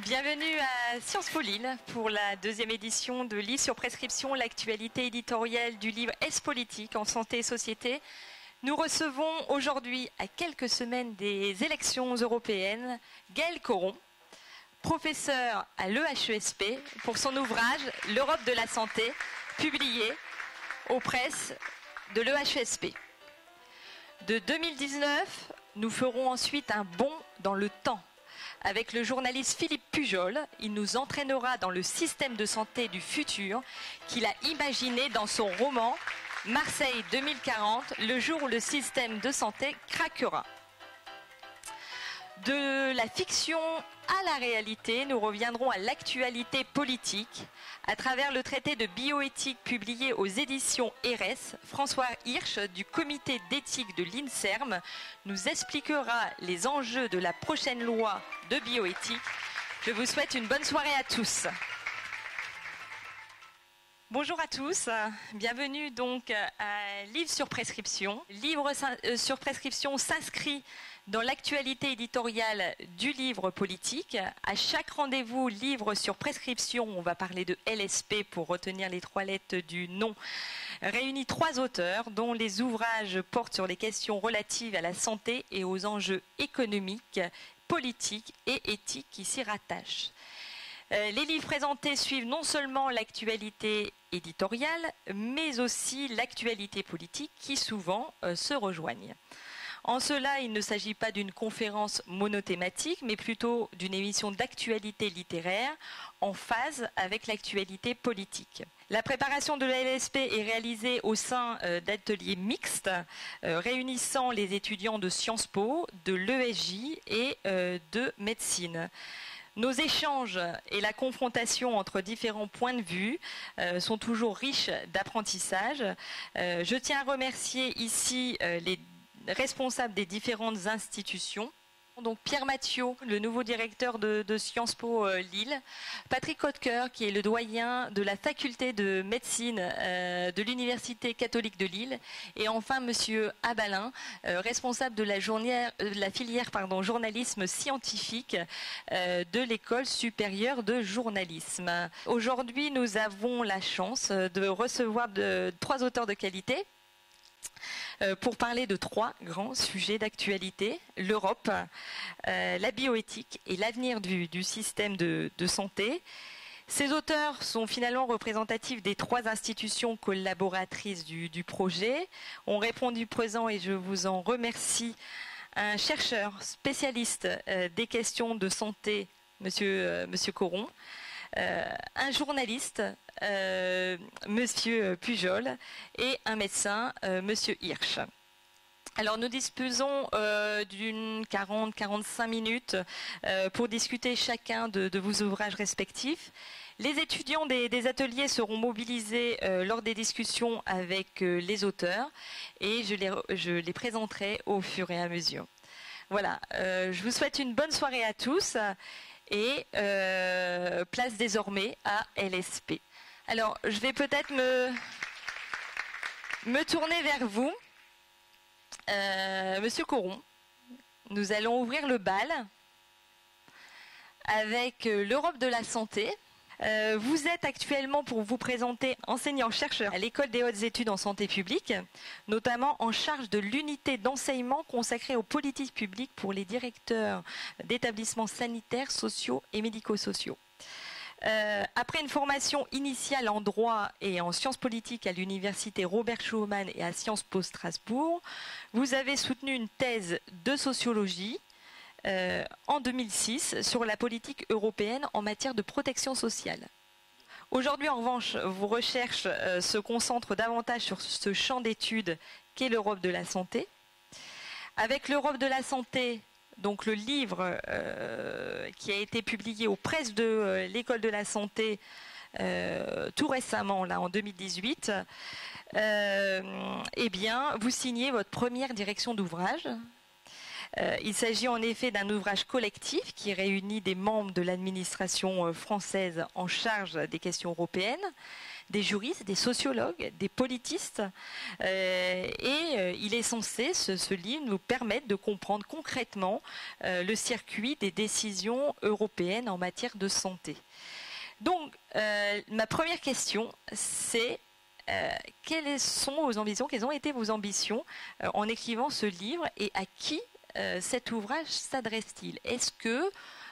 Bienvenue à Sciences Po Lille pour la deuxième édition de Livre sur prescription, l'actualité éditoriale du livre Est-Politique en santé et société. Nous recevons aujourd'hui, à quelques semaines des élections européennes, Gaël Coron, professeur à l'EHESP, pour son ouvrage « L'Europe de la santé », publié aux presses de l'EHESP. De 2019, nous ferons ensuite un bond dans le temps. Avec le journaliste Philippe Pujol, il nous entraînera dans le système de santé du futur qu'il a imaginé dans son roman « Marseille 2040, le jour où le système de santé craquera ». De la fiction à la réalité, nous reviendrons à l'actualité politique. À travers le traité de bioéthique publié aux éditions ERES, François Hirsch du comité d'éthique de l'INSERM nous expliquera les enjeux de la prochaine loi de bioéthique. Je vous souhaite une bonne soirée à tous. Bonjour à tous, bienvenue donc à Livre sur prescription. Livre sur prescription s'inscrit dans l'actualité éditoriale du livre politique. À chaque rendez-vous livre sur prescription, on va parler de LSP pour retenir les trois lettres du nom, réunit trois auteurs dont les ouvrages portent sur les questions relatives à la santé et aux enjeux économiques, politiques et éthiques qui s'y rattachent. Les livres présentés suivent non seulement l'actualité éditoriale, mais aussi l'actualité politique qui souvent se rejoignent. En cela, il ne s'agit pas d'une conférence monothématique, mais plutôt d'une émission d'actualité littéraire en phase avec l'actualité politique. La préparation de la LSP est réalisée au sein d'ateliers mixtes réunissant les étudiants de Sciences Po, de l'ESJ et de médecine. Nos échanges et la confrontation entre différents points de vue sont toujours riches d'apprentissage. Je tiens à remercier ici les responsables des différentes institutions. Donc Pierre Mathieu, le nouveau directeur de Sciences Po Lille, Patrick Hautecoeur, qui est le doyen de la faculté de médecine de l'Université catholique de Lille, et enfin Monsieur Abalin, responsable de la filière journalisme scientifique de l'École supérieure de journalisme. Aujourd'hui, nous avons la chance de recevoir trois auteurs de qualité pour parler de trois grands sujets d'actualité, l'Europe, la bioéthique et l'avenir du système de santé. Ces auteurs sont finalement représentatifs des trois institutions collaboratrices du projet, ont répondu présent et je vous en remercie, un chercheur spécialiste des questions de santé, Monsieur Coron, un journaliste, Monsieur Pujol, et un médecin, Monsieur Hirsch. Alors nous disposons d'une 40-45 minutes pour discuter chacun de vos ouvrages respectifs. Les étudiants des ateliers seront mobilisés lors des discussions avec les auteurs et je les présenterai au fur et à mesure. Voilà, je vous souhaite une bonne soirée à tous. Et place désormais à LSP. Alors, je vais peut-être me tourner vers vous. Monsieur Coron, nous allons ouvrir le bal avec l'Europe de la santé. Vous êtes actuellement, pour vous présenter, enseignant-chercheur à l'École des hautes études en santé publique, notamment en charge de l'unité d'enseignement consacrée aux politiques publiques pour les directeurs d'établissements sanitaires, sociaux et médico-sociaux. Après une formation initiale en droit et en sciences politiques à l'université Robert Schuman et à Sciences Po Strasbourg, vous avez soutenu une thèse de sociologie en 2006 sur la politique européenne en matière de protection sociale. Aujourd'hui, en revanche, vos recherches se concentrent davantage sur ce champ d'études qu'est l'Europe de la santé. Avec l'Europe de la santé, donc le livre qui a été publié aux presses de l'École de la santé tout récemment, là en 2018, eh bien, vous signez votre première direction d'ouvrage. Il s'agit en effet d'un ouvrage collectif qui réunit des membres de l'administration française en charge des questions européennes, des juristes, des sociologues, des politistes. Il est censé, ce livre, nous permettre de comprendre concrètement le circuit des décisions européennes en matière de santé. Donc, ma première question, c'est quelles sont vos ambitions, quelles ont été vos ambitions en écrivant ce livre et à qui cet ouvrage s'adresse-t-il? Est-ce que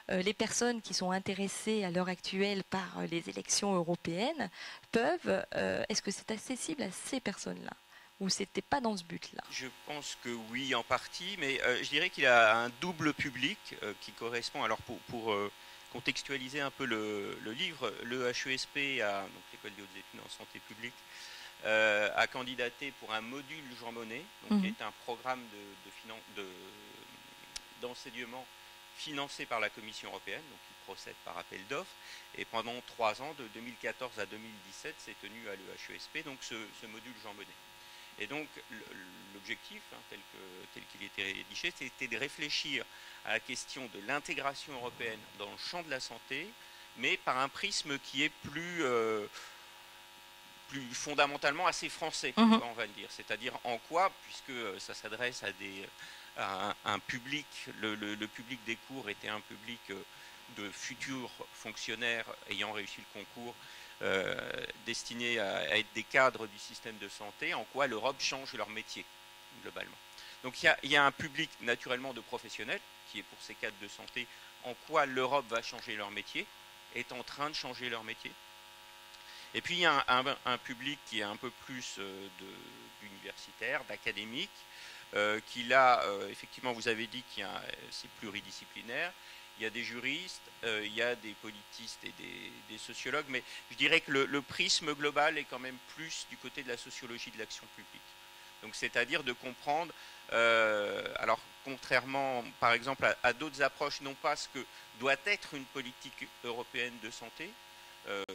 les personnes qui sont intéressées à l'heure actuelle par les élections européennes peuvent, est-ce que c'est accessible à ces personnes-là? Ou c'était pas dans ce but-là? Je pense que oui, en partie, mais je dirais qu'il a un double public qui correspond. Alors pour contextualiser un peu le livre, le HESP, donc l'École des hautes études en santé publique, a candidaté pour un module Jean Monnet, donc, qui est un programme d'enseignement financé par la Commission européenne, donc il procède par appel d'offres. Et pendant 3 ans, de 2014 à 2017, s'est tenu à l'EHESP, donc ce module Jean Monnet. Et donc l'objectif, tel qu'il était rédigé, c'était de réfléchir à la question de l'intégration européenne dans le champ de la santé, mais par un prisme qui est plus fondamentalement assez français, on va le dire. C'est-à-dire en quoi, puisque ça s'adresse à un public, le public des cours était un public de futurs fonctionnaires ayant réussi le concours, destinés à être des cadres du système de santé, en quoi l'Europe change leur métier, globalement. Donc il y a un public naturellement de professionnels, qui est pour ces cadres de santé, en quoi l'Europe va changer leur métier, est en train de changer leur métier. Et puis il y a un public qui est un peu plus d'universitaires, d'académiques, qui là, effectivement, vous avez dit que c'est pluridisciplinaire. Il y a des juristes, il y a des politistes et des sociologues, mais je dirais que le prisme global est quand même plus du côté de la sociologie de l'action publique. Donc c'est-à-dire de comprendre, alors contrairement par exemple à d'autres approches, non pas ce que doit être une politique européenne de santé,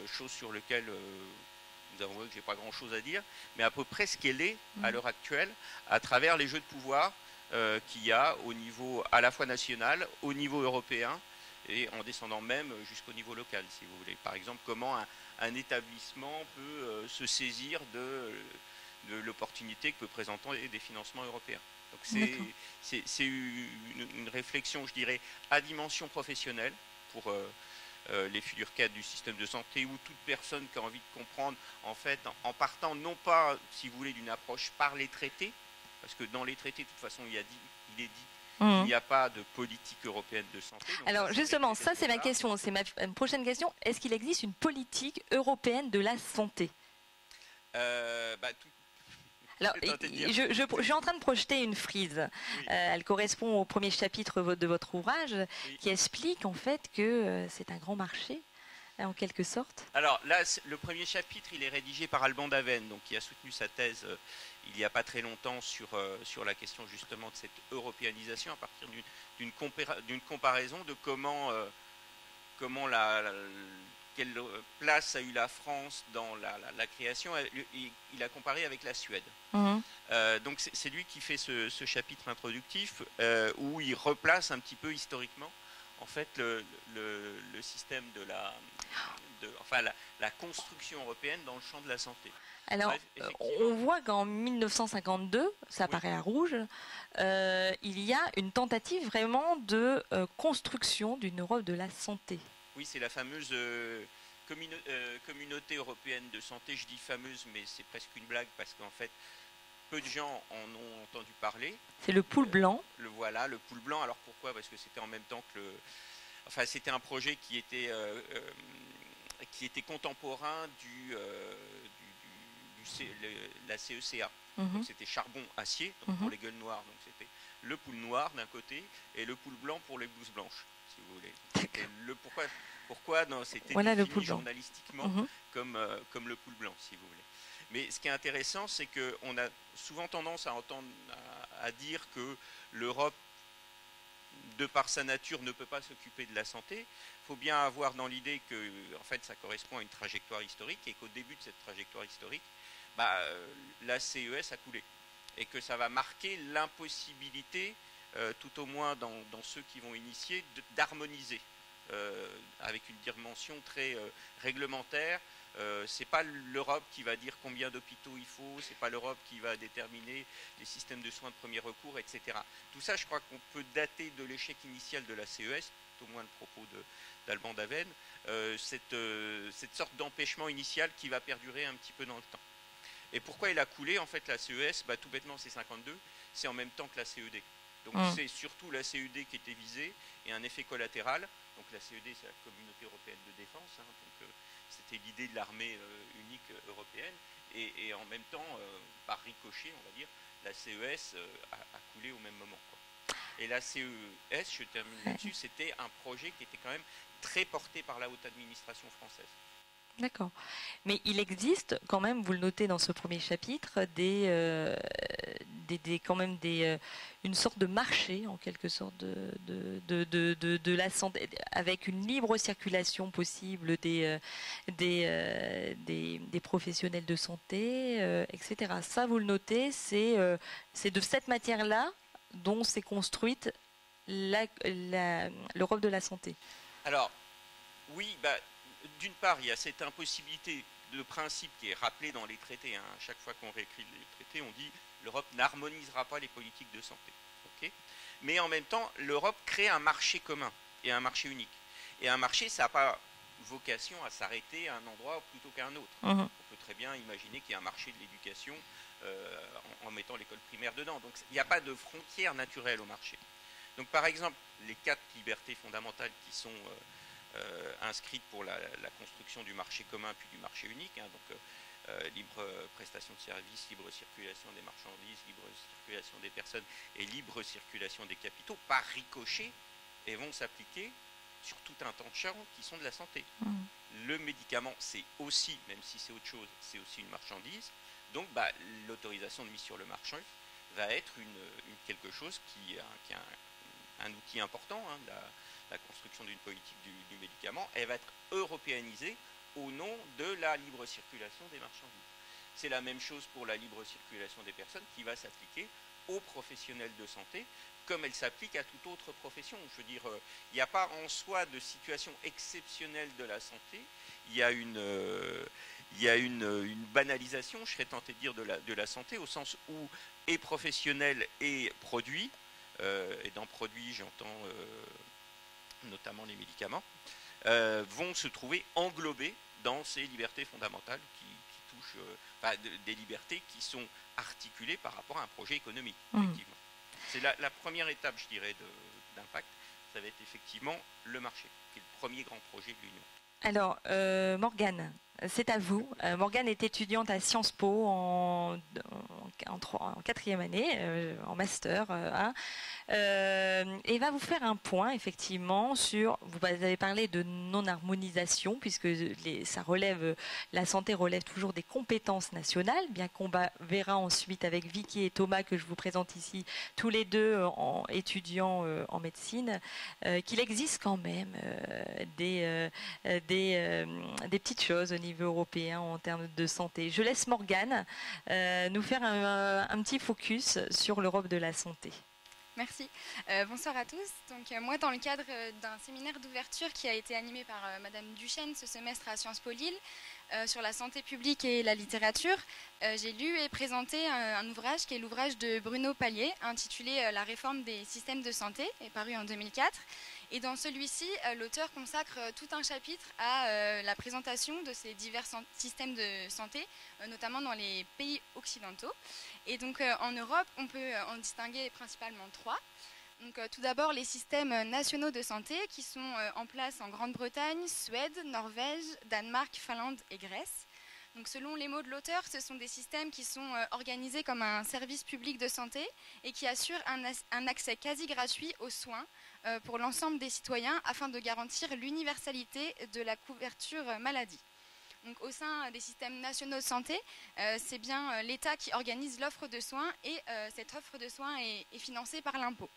chose sur laquelle nous avons vu que je n'ai pas grand-chose à dire, mais à peu près ce qu'elle est à l'heure actuelle, à travers les jeux de pouvoir qu'il y a au niveau à la fois national, au niveau européen, et en descendant même jusqu'au niveau local, si vous voulez. Par exemple, comment un établissement peut se saisir de l'opportunité que peut présenter des financements européens. Donc c'est une réflexion, je dirais, à dimension professionnelle pour les figures cadres du système de santé, ou toute personne qui a envie de comprendre, en fait, en partant non pas, si vous voulez, d'une approche par les traités, parce que dans les traités, de toute façon, il est dit qu'il n'y a pas de politique européenne de santé. Alors justement, ça c'est ma question, c'est ma prochaine question. Est-ce qu'il existe une politique européenne de la santé? Alors, je suis en train de projeter une frise. Oui. Elle correspond au premier chapitre de votre ouvrage, oui, qui explique en fait que c'est un grand marché, en quelque sorte. Alors là, le premier chapitre, il est rédigé par Alban Daven, donc qui a soutenu sa thèse il n'y a pas très longtemps sur la question justement de cette européanisation à partir d'une comparaison de comment quelle place a eu la France dans la création. Il a comparé avec la Suède. Donc c'est lui qui fait ce chapitre introductif où il replace un petit peu historiquement en fait le système la construction européenne dans le champ de la santé. Alors, on voit qu'en 1952, ça apparaît à rouge, il y a une tentative vraiment de construction d'une Europe de la santé. Oui, c'est la fameuse communauté européenne de santé. Je dis fameuse, mais c'est presque une blague parce qu'en fait, peu de gens en ont entendu parler. C'est le pool blanc. Le pool blanc. Alors pourquoi? Parce que c'était en même temps que c'était un projet qui était contemporain la CECA. Donc c'était charbon-acier, pour les gueules noires. Donc c'était le pool noir d'un côté et le pool blanc pour les blouses blanches, si vous voulez. Pourquoi c'était défini journalistiquement comme le pool blanc, si vous voulez. Mais ce qui est intéressant, c'est qu'on a souvent tendance à dire que l'Europe, de par sa nature, ne peut pas s'occuper de la santé. Il faut bien avoir dans l'idée que en fait, ça correspond à une trajectoire historique et qu'au début de cette trajectoire historique, la CES a coulé. Et que ça va marquer l'impossibilité, tout au moins dans ceux qui vont initier, d'harmoniser avec une dimension très réglementaire C'est pas l'Europe qui va dire combien d'hôpitaux il faut, c'est pas l'Europe qui va déterminer les systèmes de soins de premier recours, etc. Tout ça, je crois qu'on peut dater de l'échec initial de la CES, au moins le propos d'Alban Daven, cette sorte d'empêchement initial qui va perdurer un petit peu dans le temps. Et pourquoi elle a coulé, en fait, la CES? Tout bêtement, c'est 52, c'est en même temps que la CED. Donc c'est surtout la CED qui était visée et un effet collatéral. Donc la CED, c'est la Communauté européenne de défense, hein, donc c'était l'idée de l'armée unique européenne. Et en même temps, par ricochet, on va dire, la CES a coulé au même moment, quoi. Et la CES, je termine là-dessus, c'était un projet qui était quand même très porté par la haute administration française. D'accord. Mais il existe quand même, vous le notez dans ce premier chapitre, une sorte de marché, en quelque sorte, de la santé, avec une libre circulation possible des professionnels de santé, etc. Ça, vous le notez, c'est de cette matière-là dont s'est construite l'Europe de la santé. Alors, oui, d'une part, il y a cette impossibilité de principe qui est rappelée dans les traités. Hein. Chaque fois qu'on réécrit les traités, on dit l'Europe n'harmonisera pas les politiques de santé. Okay, mais en même temps, l'Europe crée un marché commun et un marché unique. Et un marché, ça n'a pas vocation à s'arrêter à un endroit plutôt qu'à un autre. On peut très bien imaginer qu'il y a un marché de l'éducation en mettant l'école primaire dedans. Donc il n'y a pas de frontière naturelle au marché. Donc par exemple, les 4 libertés fondamentales qui sont inscrites pour la construction du marché commun puis du marché unique, hein, donc libre prestation de services, libre circulation des marchandises, libre circulation des personnes et libre circulation des capitaux, par ricochet, et vont s'appliquer sur tout un temps de champs qui sont de la santé. Le médicament, c'est aussi, même si c'est autre chose, c'est aussi une marchandise. Donc l'autorisation de mise sur le marché va être quelque chose qui a un outil important, hein, la construction d'une politique du médicament. Elle va être européanisée au nom de la libre circulation des marchandises. C'est la même chose pour la libre circulation des personnes qui va s'appliquer aux professionnels de santé comme elle s'applique à toute autre profession. Je veux dire, il n'y a pas en soi de situation exceptionnelle de la santé. Il y a une banalisation, je serais tenté de dire, de la santé, au sens où et professionnel et produit, et dans produit j'entends notamment les médicaments, vont se trouver englobés dans ces libertés fondamentales qui touchent des libertés qui sont articulées par rapport à un projet économique, effectivement. C'est la première étape, je dirais, d'impact. Ça va être effectivement le marché, qui est le premier grand projet de l'Union. Alors, Morgane, c'est à vous. Morgane est étudiante à Sciences Po en 4e année, en master 1, et va vous faire un point effectivement sur, vous avez parlé de non-harmonisation, puisque la santé relève toujours des compétences nationales, bien qu'on verra ensuite avec Vicky et Thomas, que je vous présente ici, tous les deux étudiants en médecine, qu'il existe quand même des petites choses au niveau européen en termes de santé. Je laisse Morgane nous faire un petit focus sur l'Europe de la santé. Merci. Bonsoir à tous. Donc, moi, dans le cadre d'un séminaire d'ouverture qui a été animé par Madame Duchesne ce semestre à Sciences Po Lille sur la santé publique et la littérature, j'ai lu et présenté un ouvrage qui est l'ouvrage de Bruno Palier intitulé La réforme des systèmes de santé, est paru en 2004. Et dans celui-ci, l'auteur consacre tout un chapitre à la présentation de ces divers systèmes de santé, notamment dans les pays occidentaux. Et donc en Europe, on peut en distinguer principalement 3. Donc, tout d'abord, les systèmes nationaux de santé qui sont en place en Grande-Bretagne, Suède, Norvège, Danemark, Finlande et Grèce. Donc, selon les mots de l'auteur, ce sont des systèmes qui sont organisés comme un service public de santé et qui assurent un accès quasi gratuit aux soins pour l'ensemble des citoyens afin de garantir l'universalité de la couverture maladie. Donc, au sein des systèmes nationaux de santé, c'est bien l'État qui organise l'offre de soins et cette offre de soins est financée par l'impôt.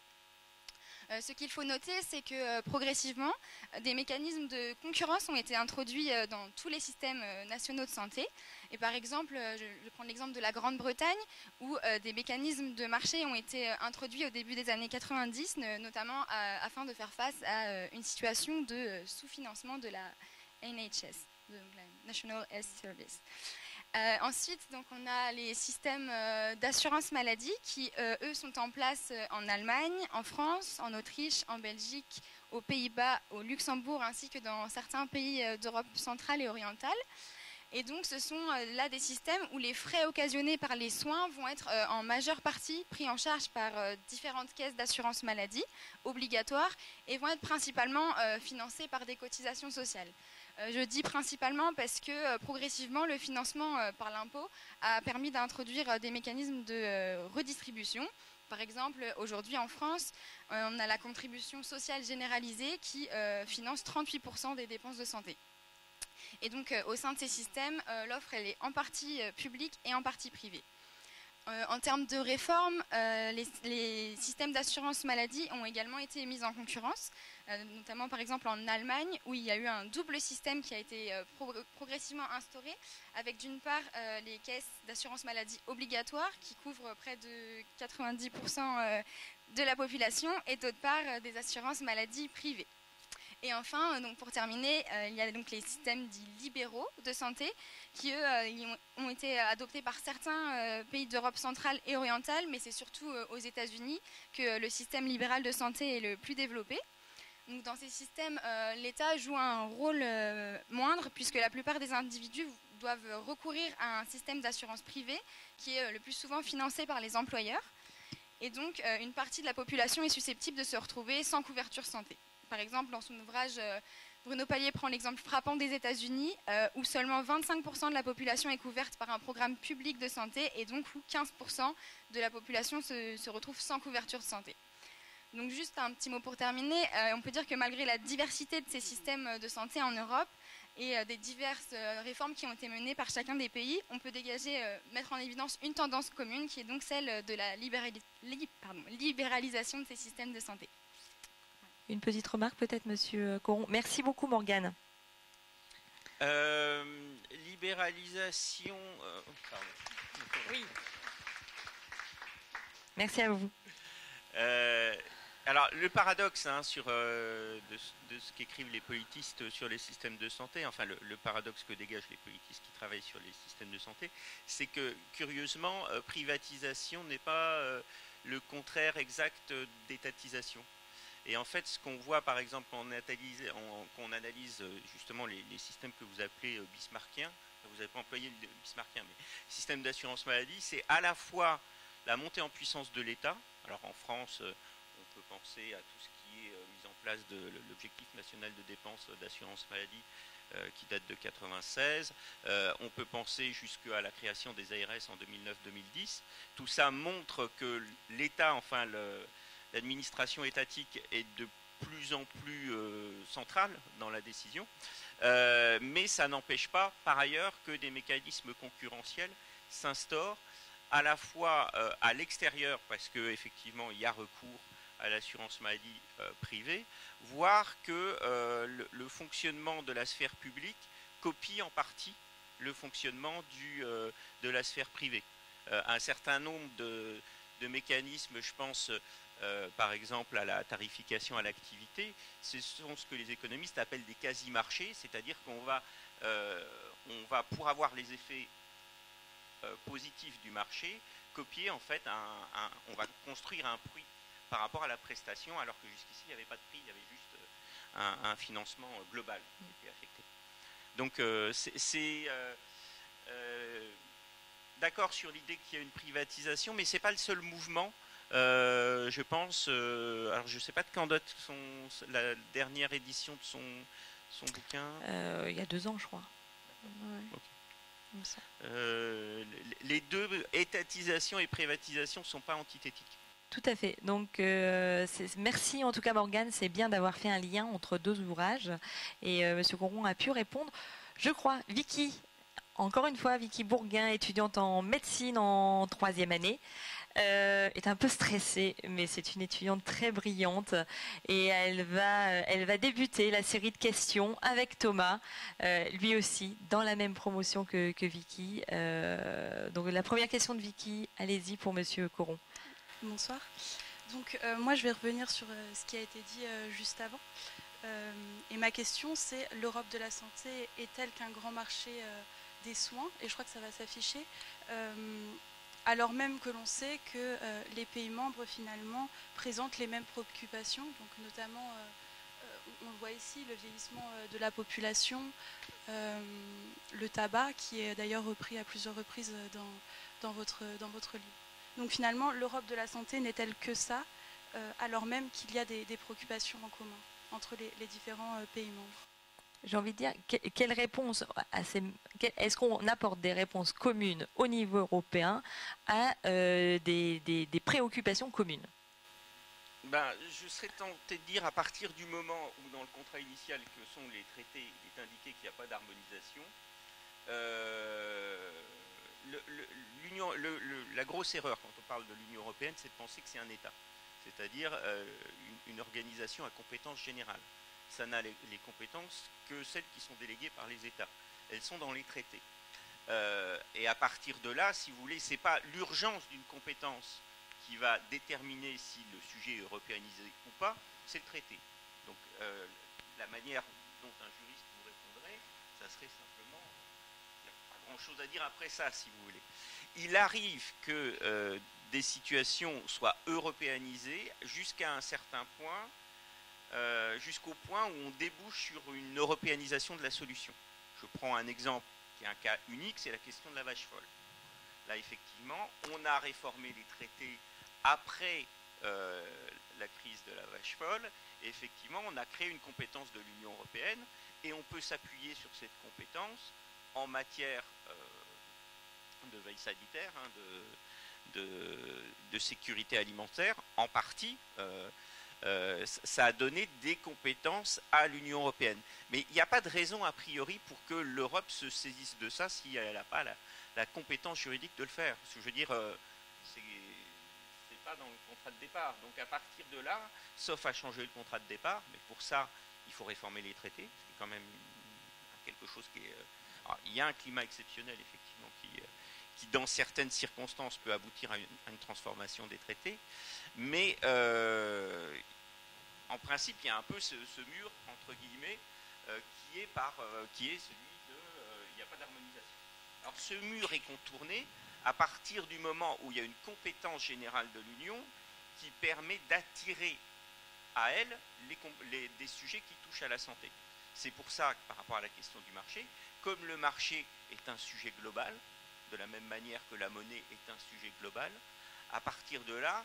Ce qu'il faut noter, c'est que progressivement, des mécanismes de concurrence ont été introduits dans tous les systèmes nationaux de santé. Et par exemple, je prends l'exemple de la Grande-Bretagne, où des mécanismes de marché ont été introduits au début des années 90, notamment afin de faire face à une situation de sous-financement de la NHS. donc la National Health Service. Ensuite, donc, on a les systèmes d'assurance maladie qui, eux, sont en place en Allemagne, en France, en Autriche, en Belgique, aux Pays-Bas, au Luxembourg, ainsi que dans certains pays d'Europe centrale et orientale. Et donc, ce sont là des systèmes où les frais occasionnés par les soins vont être en majeure partie pris en charge par différentes caisses d'assurance maladie obligatoires et vont être principalement financés par des cotisations sociales. Je dis principalement parce que progressivement, le financement par l'impôt a permis d'introduire des mécanismes de redistribution. Par exemple, aujourd'hui en France, on a la contribution sociale généralisée qui finance 38% des dépenses de santé. Et donc, au sein de ces systèmes, l'offre elle est en partie publique et en partie privée. En termes de réforme, les systèmes d'assurance maladie ont également été mis en concurrence, notamment par exemple en Allemagne, où il y a eu un double système qui a été progressivement instauré, avec d'une part les caisses d'assurance maladie obligatoires, qui couvrent près de 90% de la population, et d'autre part des assurances maladie privées. Et enfin, donc pour terminer, il y a donc les systèmes dits libéraux de santé qui, eux, ont été adoptés par certains pays d'Europe centrale et orientale, mais c'est surtout aux États-Unis que le système libéral de santé est le plus développé. Donc dans ces systèmes, l'État joue un rôle moindre puisque la plupart des individus doivent recourir à un système d'assurance privée qui est le plus souvent financé par les employeurs. Et donc, une partie de la population est susceptible de se retrouver sans couverture santé. Par exemple, dans son ouvrage, Bruno Palier prend l'exemple frappant des États-Unis, où seulement 25% de la population est couverte par un programme public de santé, et donc où 15% de la population se retrouve sans couverture de santé. Donc juste un petit mot pour terminer, on peut dire que malgré la diversité de ces systèmes de santé en Europe et des diverses réformes qui ont été menées par chacun des pays, on peut mettre en évidence une tendance commune qui est donc celle de la libéralisation de ces systèmes de santé. Une petite remarque peut-être, Monsieur Coron. Merci beaucoup, Morgane. Libéralisation... Oui. Merci à vous. Alors, le paradoxe de ce qu'écrivent les politistes sur les systèmes de santé, enfin le paradoxe que dégagent les politistes qui travaillent sur les systèmes de santé, c'est que, curieusement, privatisation n'est pas le contraire exact d'étatisation. Et en fait, ce qu'on voit, par exemple, quand on analyse justement les systèmes que vous appelez bismarckiens, vous n'avez pas employé le bismarckien, mais système d'assurance maladie, c'est à la fois la montée en puissance de l'État. Alors en France, on peut penser à tout ce qui est mise en place de l'objectif national de dépenses d'assurance maladie qui date de 1996. On peut penser jusqu'à la création des ARS en 2009-2010. Tout ça montre que l'État, enfin l'administration étatique est de plus en plus centrale dans la décision, mais ça n'empêche pas par ailleurs que des mécanismes concurrentiels s'instaurent à la fois à l'extérieur, parce qu'effectivement il y a recours à l'assurance maladie privée, voire que le fonctionnement de la sphère publique copie en partie le fonctionnement de la sphère privée. Un certain nombre de mécanismes, je pense par exemple à la tarification à l'activité, ce sont ce que les économistes appellent des quasi-marchés, c'est-à-dire qu'on va, pour avoir les effets positifs du marché, copier en fait on va construire un prix par rapport à la prestation, alors que jusqu'ici il n'y avait pas de prix, il y avait juste un financement global qui était affecté. Donc c'est d'accord sur l'idée qu'il y a une privatisation, mais c'est pas le seul mouvement. Je pense, alors je ne sais pas de quand date la dernière édition de son bouquin. Il y a 2 ans, je crois. Ouais. Okay. Les deux, étatisation et privatisation, ne sont pas antithétiques. Tout à fait. Donc, merci en tout cas, Morgane. C'est bien d'avoir fait un lien entre 2 ouvrages. Et Monsieur Coron a pu répondre. Je crois, Vicky, encore une fois, Vicky Bourguin, étudiante en médecine en 3e année. Est un peu stressée, mais c'est une étudiante très brillante et elle va débuter la série de questions avec Thomas, lui aussi dans la même promotion que Vicky. Donc la première question de Vicky, allez-y pour Monsieur Coron. Bonsoir. Donc moi je vais revenir sur ce qui a été dit juste avant. Et ma question, c'est l'Europe de la santé est-elle qu'un grand marché des soins? Et je crois que ça va s'afficher. Alors même que l'on sait que les pays membres, finalement, présentent les mêmes préoccupations, donc notamment, on le voit ici, le vieillissement de la population, le tabac, qui est d'ailleurs repris à plusieurs reprises dans votre livre. Donc finalement, l'Europe de la santé n'est-elle que ça, alors même qu'il y a des préoccupations en commun entre les différents pays membres? J'ai envie de dire, quelle réponse est-ce qu'on apporte des réponses communes au niveau européen à des préoccupations communes? Je serais tenté de dire, à partir du moment où dans le contrat initial que sont les traités, il est indiqué qu'il n'y a pas d'harmonisation, la grosse erreur quand on parle de l'Union européenne, c'est de penser que c'est un État, c'est-à-dire une organisation à compétence générale. Ça n'a les compétences que celles qui sont déléguées par les États. Elles sont dans les traités. Et à partir de là, si vous voulez, ce n'est pas l'urgence d'une compétence qui va déterminer si le sujet est européanisé ou pas, c'est le traité. Donc la manière dont un juriste vous répondrait, ça serait simplement, il n'y a pas grand-chose à dire après ça, si vous voulez. Il arrive que des situations soient européanisées jusqu'à un certain point, jusqu'au point où on débouche sur une européanisation de la solution. Je prends un exemple qui est un cas unique, c'est la question de la vache folle. Là, effectivement, on a réformé les traités après la crise de la vache folle, et effectivement, on a créé une compétence de l'Union européenne, et on peut s'appuyer sur cette compétence en matière de veille sanitaire, de sécurité alimentaire, en partie. Ça a donné des compétences à l'Union européenne. Mais il n'y a pas de raison a priori pour que l'Europe se saisisse de ça si elle n'a pas la compétence juridique de le faire. Parce que je veux dire, c'est pas dans le contrat de départ. Donc à partir de là, sauf à changer le contrat de départ, mais pour ça, il faut réformer les traités. C'est quand même quelque chose qui est... Alors, il y a un climat exceptionnel, effectivement, qui dans certaines circonstances peut aboutir à une transformation des traités. Mais en principe, il y a un peu ce mur, entre guillemets, qui est celui de il n'y a pas d'harmonisation. Alors ce mur est contourné à partir du moment où il y a une compétence générale de l'Union qui permet d'attirer à elle des sujets qui touchent à la santé. C'est pour ça que par rapport à la question du marché, comme le marché est un sujet global, de la même manière que la monnaie est un sujet global, à partir de là,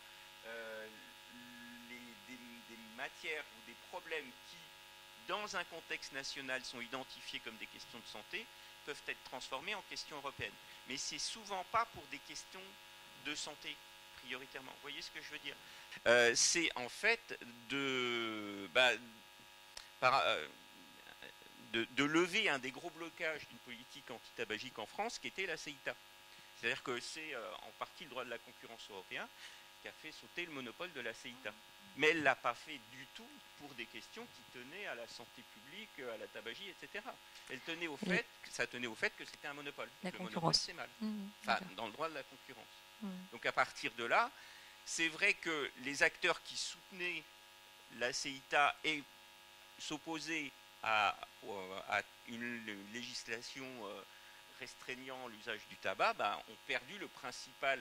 des matières ou des problèmes qui, dans un contexte national, sont identifiés comme des questions de santé, peuvent être transformés en questions européennes. Mais c'est souvent pas pour des questions de santé, prioritairement. Vous voyez ce que je veux dire? C'est en fait de lever un des gros blocages d'une politique antitabagique en France, qui était la CEITA. C'est-à-dire que c'est en partie le droit de la concurrence européen qui a fait sauter le monopole de la CEITA. Mais elle ne l'a pas fait du tout pour des questions qui tenaient à la santé publique, à la tabagie, etc. Ça tenait au fait que c'était un monopole. La le concurrence. Monopole, c'est mal. Enfin, dans le droit de la concurrence. Donc à partir de là, c'est vrai que les acteurs qui soutenaient la CEITA et s'opposaient à une législation restreignant l'usage du tabac, ont perdu le principal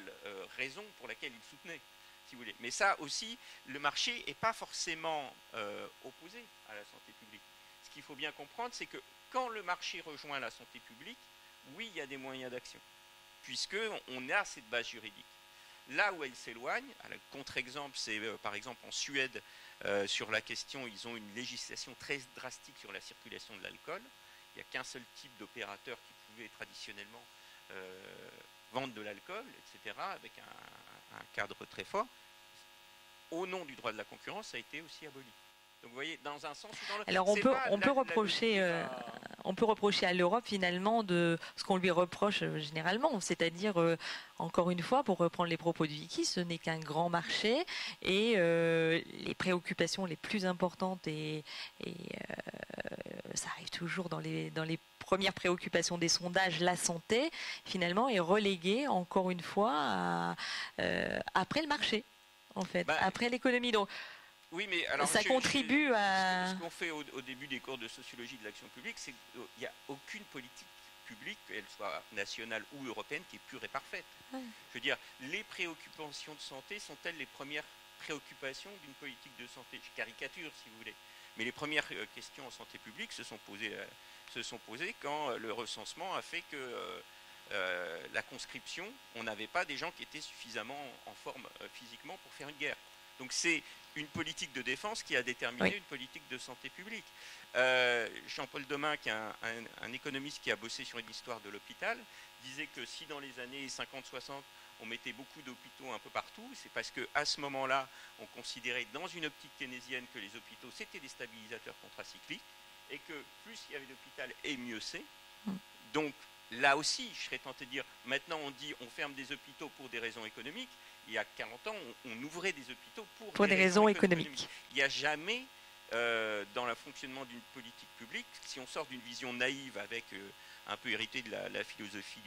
raison pour laquelle ils soutenaient. Si vous voulez. Mais ça aussi, le marché n'est pas forcément opposé à la santé publique. Ce qu'il faut bien comprendre, c'est que quand le marché rejoint la santé publique, oui, il y a des moyens d'action, puisqu'on a cette base juridique. Là où elle s'éloigne, le contre-exemple, c'est par exemple en Suède, sur la question, ils ont une législation très drastique sur la circulation de l'alcool. Il n'y a qu'un seul type d'opérateur qui pouvait traditionnellement vendre de l'alcool, etc., avec un cadre très fort. Au nom du droit de la concurrence, ça a été aussi aboli. Donc vous voyez, dans un sens ou dans l'autre. Alors on peut reprocher à l'Europe finalement de ce qu'on lui reproche généralement, c'est-à-dire encore une fois, pour reprendre les propos de Vicky, ce n'est qu'un grand marché et les préoccupations les plus importantes et ça arrive toujours dans les premières préoccupations des sondages, la santé finalement est reléguée encore une fois après le marché, en fait, après l'économie. Donc Oui, mais alors, ça contribue à... Ce qu'on fait au début des cours de sociologie de l'action publique, c'est qu'il n'y a aucune politique publique, qu'elle soit nationale ou européenne, qui est pure et parfaite. Ouais. Je veux dire, les préoccupations de santé sont-elles les premières préoccupations d'une politique de santé? Je caricature, si vous voulez. Mais les premières questions en santé publique se sont posées quand le recensement a fait que la conscription, on n'avait pas des gens qui étaient suffisamment en forme physiquement pour faire une guerre. Donc c'est une politique de défense qui a déterminé une politique de santé publique. Jean-Paul Domin, qui est un économiste qui a bossé sur une histoire de l'hôpital, disait que si dans les années 50-60, on mettait beaucoup d'hôpitaux un peu partout, c'est parce qu'à ce moment-là, on considérait dans une optique keynésienne que les hôpitaux, c'était des stabilisateurs contracycliques, et que plus il y avait d'hôpital, et mieux c'est. Donc là aussi, je serais tenté de dire, maintenant on dit on ferme des hôpitaux pour des raisons économiques. Il y a 40 ans, on ouvrait des hôpitaux pour des raisons économiques. Il n'y a jamais, dans le fonctionnement d'une politique publique, si on sort d'une vision naïve avec un peu hérité de la philosophie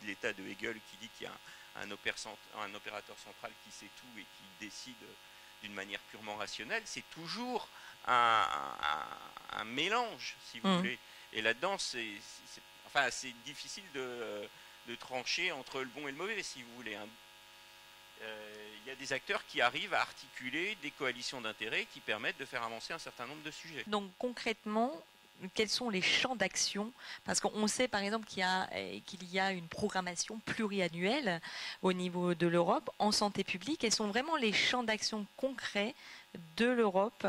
de l'État de Hegel qui dit qu'il y a un opérateur central qui sait tout et qui décide d'une manière purement rationnelle, c'est toujours un mélange, si vous voulez. Et là-dedans, c'est difficile de trancher entre le bon et le mauvais, si vous voulez. Il y a des acteurs qui arrivent à articuler des coalitions d'intérêts qui permettent de faire avancer un certain nombre de sujets. Donc concrètement, quels sont les champs d'action? Parce qu'on sait par exemple qu'il y a une programmation pluriannuelle au niveau de l'Europe en santé publique. Quels sont vraiment les champs d'action concrets de l'Europe?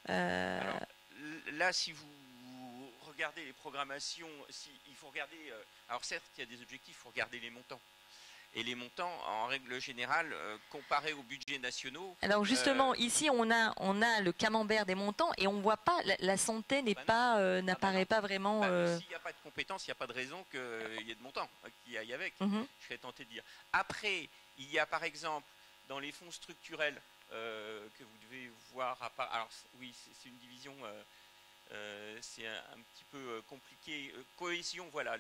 Alors, là, si vous regardez les programmations, il faut regarder... alors certes, il y a des objectifs, il faut regarder les montants. Et les montants, en règle générale, comparés aux budgets nationaux... Alors justement, ici, on a le camembert des montants et on ne voit pas, la santé n'apparaît pas vraiment... S'il n'y a pas de compétences, il n'y a pas de raison qu'il y ait de montants qui aillent avec, je serais tenté de dire. Après, il y a par exemple, dans les fonds structurels que vous devez voir... Alors oui, c'est une division... c'est un petit peu compliqué. Cohésion, voilà.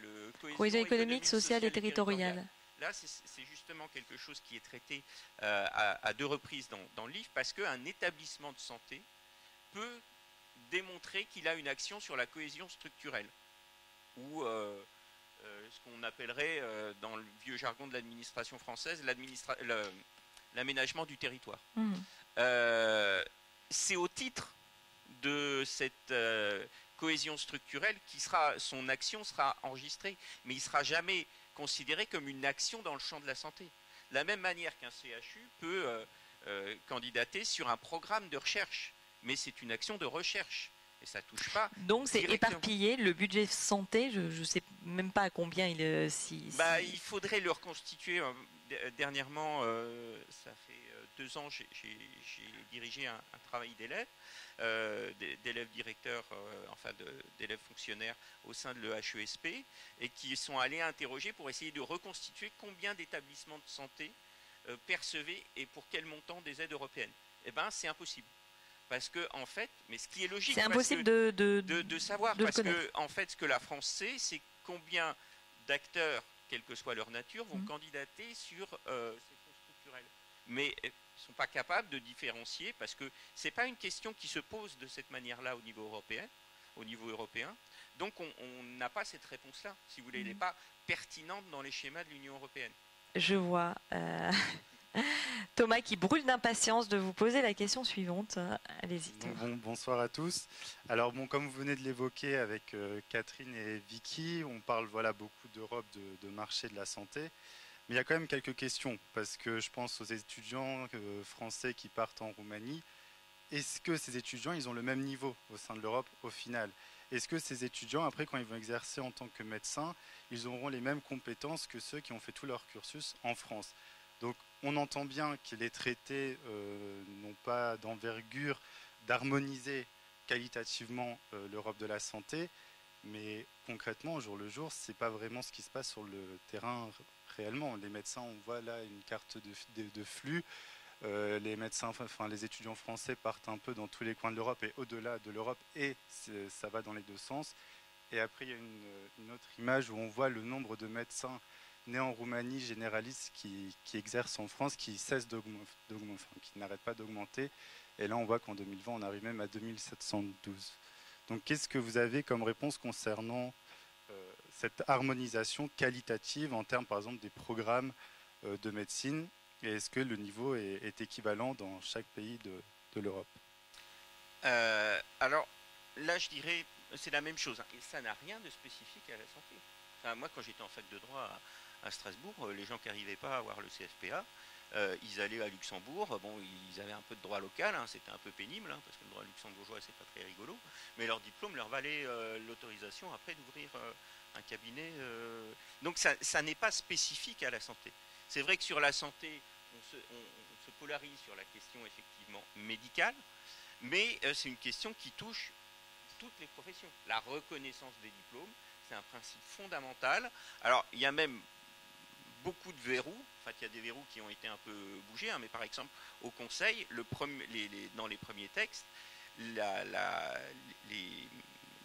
Cohésion économique, sociale et territoriale. Là, c'est justement quelque chose qui est traité à deux reprises dans le livre, parce qu'un établissement de santé peut démontrer qu'il a une action sur la cohésion structurelle, ou ce qu'on appellerait, dans le vieux jargon de l'administration française, l'aménagement du territoire. C'est au titre de cette cohésion structurelle son action sera enregistrée, mais il ne sera jamais considéré comme une action dans le champ de la santé. De la même manière qu'un CHU peut candidater sur un programme de recherche, mais c'est une action de recherche. Et ça ne touche pas. Donc c'est éparpillé, le budget santé, je ne sais même pas à combien il... Il faudrait le reconstituer. Dernièrement, ça fait 2 ans, j'ai dirigé un travail d'élèves directeurs, d'élèves fonctionnaires au sein de l'EHESP, et qui sont allés interroger pour essayer de reconstituer combien d'établissements de santé percevaient et pour quel montant des aides européennes. Eh bien, c'est impossible. Parce que, en fait, mais ce qui est logique, c'est impossible de savoir, parce que, en fait, ce que la France sait, c'est combien d'acteurs, quelle que soit leur nature, vont candidater sur ces fonds structurels. Mais ils ne sont pas capables de différencier, parce que ce n'est pas une question qui se pose de cette manière-là au niveau européen. Donc, on n'a pas cette réponse-là, si vous voulez. Elle n'est pas pertinente dans les schémas de l'Union européenne. Je vois. Thomas qui brûle d'impatience de vous poser la question suivante. Allez-y. Bonsoir à tous. Alors comme vous venez de l'évoquer avec Catherine et Vicky, on parle beaucoup d'Europe, de marché de la santé. Mais il y a quand même quelques questions, parce que je pense aux étudiants français qui partent en Roumanie. Est-ce que ces étudiants, ils ont le même niveau au sein de l'Europe au final? Est-ce que ces étudiants, après, quand ils vont exercer en tant que médecins, ils auront les mêmes compétences que ceux qui ont fait tout leur cursus en France? Donc, on entend bien que les traités n'ont pas d'envergure d'harmoniser qualitativement l'Europe de la santé, mais concrètement, au jour le jour, ce n'est pas vraiment ce qui se passe sur le terrain réellement. Les médecins, on voit là une carte de flux. Les médecins, les étudiants français partent un peu dans tous les coins de l'Europe et au-delà de l'Europe, et ça va dans les deux sens. Et après, il y a une autre image où on voit le nombre de médecins nés en Roumanie, généralistes, qui exercent en France, qui n'arrêtent pas d'augmenter. Et là, on voit qu'en 2020, on arrive même à 2712. Donc, qu'est-ce que vous avez comme réponse concernant cette harmonisation qualitative en termes, par exemple, des programmes de médecine? Et est-ce que le niveau est équivalent dans chaque pays de l'Europe? Alors, là, je dirais, c'est la même chose. Et ça n'a rien de spécifique à la santé. Enfin, moi, quand j'étais en fac de droit à Strasbourg, les gens qui n'arrivaient pas à avoir le CFPA, ils allaient à Luxembourg. Bon, ils avaient un peu de droit local, hein, c'était un peu pénible, hein, parce que le droit luxembourgeois, c'est pas très rigolo. Mais leur diplôme leur valait l'autorisation après d'ouvrir un cabinet. Donc, ça n'est pas spécifique à la santé. C'est vrai que sur la santé, on se polarise sur la question effectivement médicale, mais c'est une question qui touche toutes les professions. La reconnaissance des diplômes, c'est un principe fondamental. Alors, il y a même beaucoup de verrous. En fait, il y a des verrous qui ont été un peu bougés, hein, mais par exemple, au Conseil, dans les premiers textes, les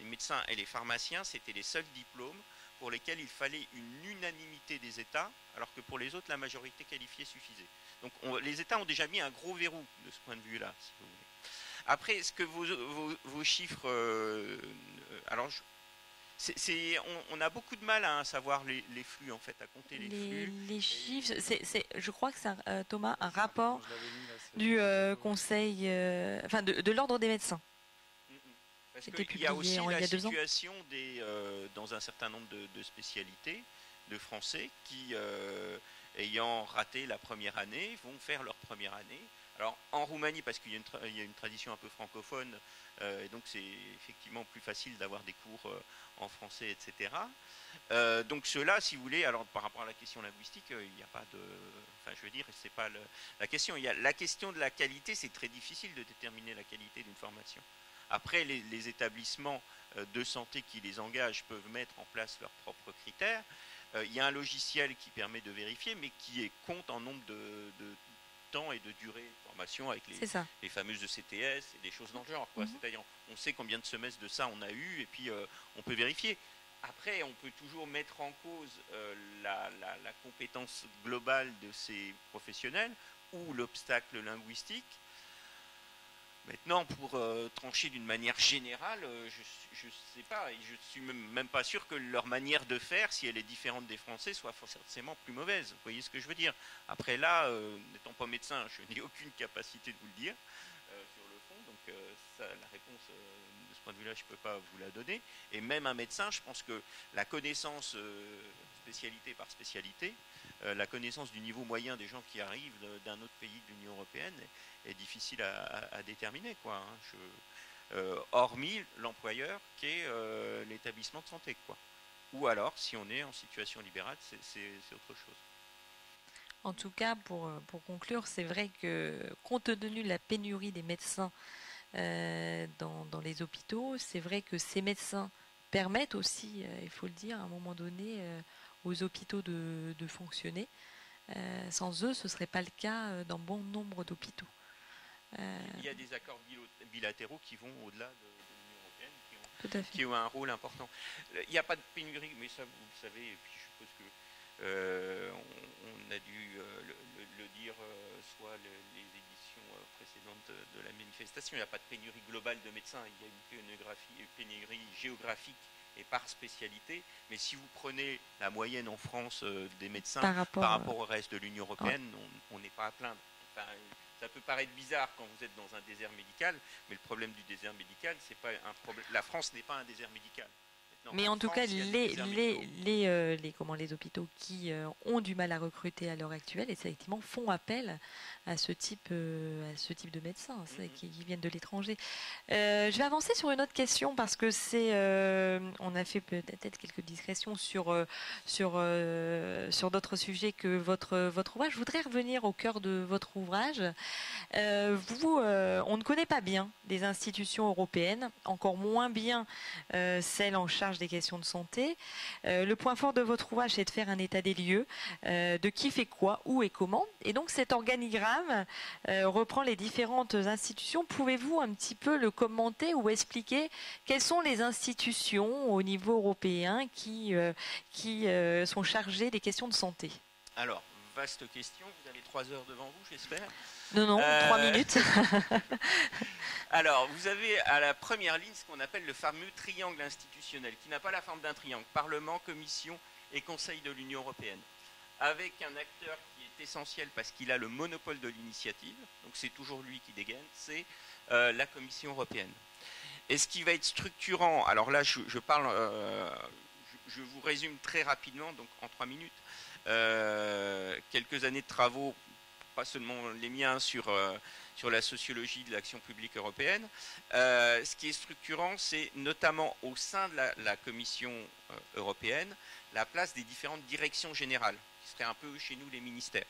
médecins et les pharmaciens, c'était les seuls diplômes pour lesquels il fallait une unanimité des États, alors que pour les autres, la majorité qualifiée suffisait. Donc les États ont déjà mis un gros verrou de ce point de vue-là, si vous voulez. Après, est-ce que vos chiffres... on a beaucoup de mal à savoir les flux, en fait, à compter les flux. Les chiffres, je crois que c'est, Thomas, un rapport du Conseil, de l'Ordre des médecins. Parce qu'il y a aussi la situation dans un certain nombre de spécialités, de Français qui, ayant raté la première année, vont faire leur première année. Alors en Roumanie, parce qu'il y a une tradition un peu francophone, et donc c'est effectivement plus facile d'avoir des cours en français, etc. Donc ceux-là, si vous voulez, alors par rapport à la question linguistique, il n'y a pas de... Enfin, je veux dire, c'est pas la question. Il y a la question de la qualité, c'est très difficile de déterminer la qualité d'une formation. Après, les établissements de santé qui les engagent peuvent mettre en place leurs propres critères. Il y a un logiciel qui permet de vérifier, mais qui compte en nombre de temps et de durée de formation avec les fameuses CTS et des choses dans le genre. C'est-à-dire, on sait combien de semestres de ça on a eu, et puis on peut vérifier. Après, on peut toujours mettre en cause la compétence globale de ces professionnels ou l'obstacle linguistique. Maintenant, pour trancher d'une manière générale, je ne sais pas, et je ne suis même pas sûr que leur manière de faire, si elle est différente des Français, soit forcément plus mauvaise. Vous voyez ce que je veux dire? Après là, n'étant pas médecin, je n'ai aucune capacité de vous le dire sur le fond, donc la réponse de ce point de vue-là, je ne peux pas vous la donner. Et même un médecin, je pense que la connaissance spécialité par spécialité, la connaissance du niveau moyen des gens qui arrivent d'un autre pays de l'Union européenne est difficile à déterminer, quoi. Hormis l'employeur qui est l'établissement de santé, quoi. Ou alors, si on est en situation libérale, c'est autre chose. En tout cas, pour conclure, c'est vrai que compte tenu de la pénurie des médecins dans les hôpitaux, c'est vrai que ces médecins permettent aussi, il faut le dire, à un moment donné, aux hôpitaux de fonctionner. Sans eux, ce ne serait pas le cas dans bon nombre d'hôpitaux. Il y a des accords bilatéraux qui vont au-delà de l'Union européenne, qui ont un rôle important. Il n'y a pas de pénurie, mais ça, vous le savez, et puis je suppose que on a dû le dire, soit les éditions précédentes de la manifestation. Il n'y a pas de pénurie globale de médecins, il y a une pénurie géographique et par spécialité, mais si vous prenez la moyenne en France des médecins par rapport au reste de l'Union européenne, on n'est pas à plaindre. Enfin, ça peut paraître bizarre quand vous êtes dans un désert médical, mais le problème du désert médical, c'est pas un problème. La France n'est pas un désert médical. Maintenant, mais en tout cas, les hôpitaux qui ont du mal à recruter à l'heure actuelle, effectivement, font appel à ce type de médecins qui viennent de l'étranger. Je vais avancer sur une autre question parce que on a fait peut-être quelques digressions sur d'autres sujets que votre ouvrage. Je voudrais revenir au cœur de votre ouvrage. On ne connaît pas bien les institutions européennes, encore moins bien celles en charge des questions de santé. Le point fort de votre ouvrage, c'est de faire un état des lieux de qui fait quoi, où et comment. Et donc cet organigramme reprend les différentes institutions. Pouvez-vous un petit peu le commenter ou expliquer quelles sont les institutions au niveau européen qui sont chargées des questions de santé? Alors, vaste question. Vous avez 3 heures devant vous, j'espère. Non, 3 minutes. Alors, vous avez à la première ligne ce qu'on appelle le fameux triangle institutionnel, qui n'a pas la forme d'un triangle. Parlement, Commission et Conseil de l'Union européenne. Avec un acteur qui est essentiel parce qu'il a le monopole de l'initiative, donc c'est toujours lui qui dégaine, c'est la Commission européenne. Et ce qui va être structurant, alors là je vous résume très rapidement, donc en 3 minutes, quelques années de travaux, pas seulement les miens, sur la sociologie de l'action publique européenne. Ce qui est structurant, c'est notamment au sein de la Commission européenne, la place des différentes directions générales, qui seraient un peu chez nous les ministères.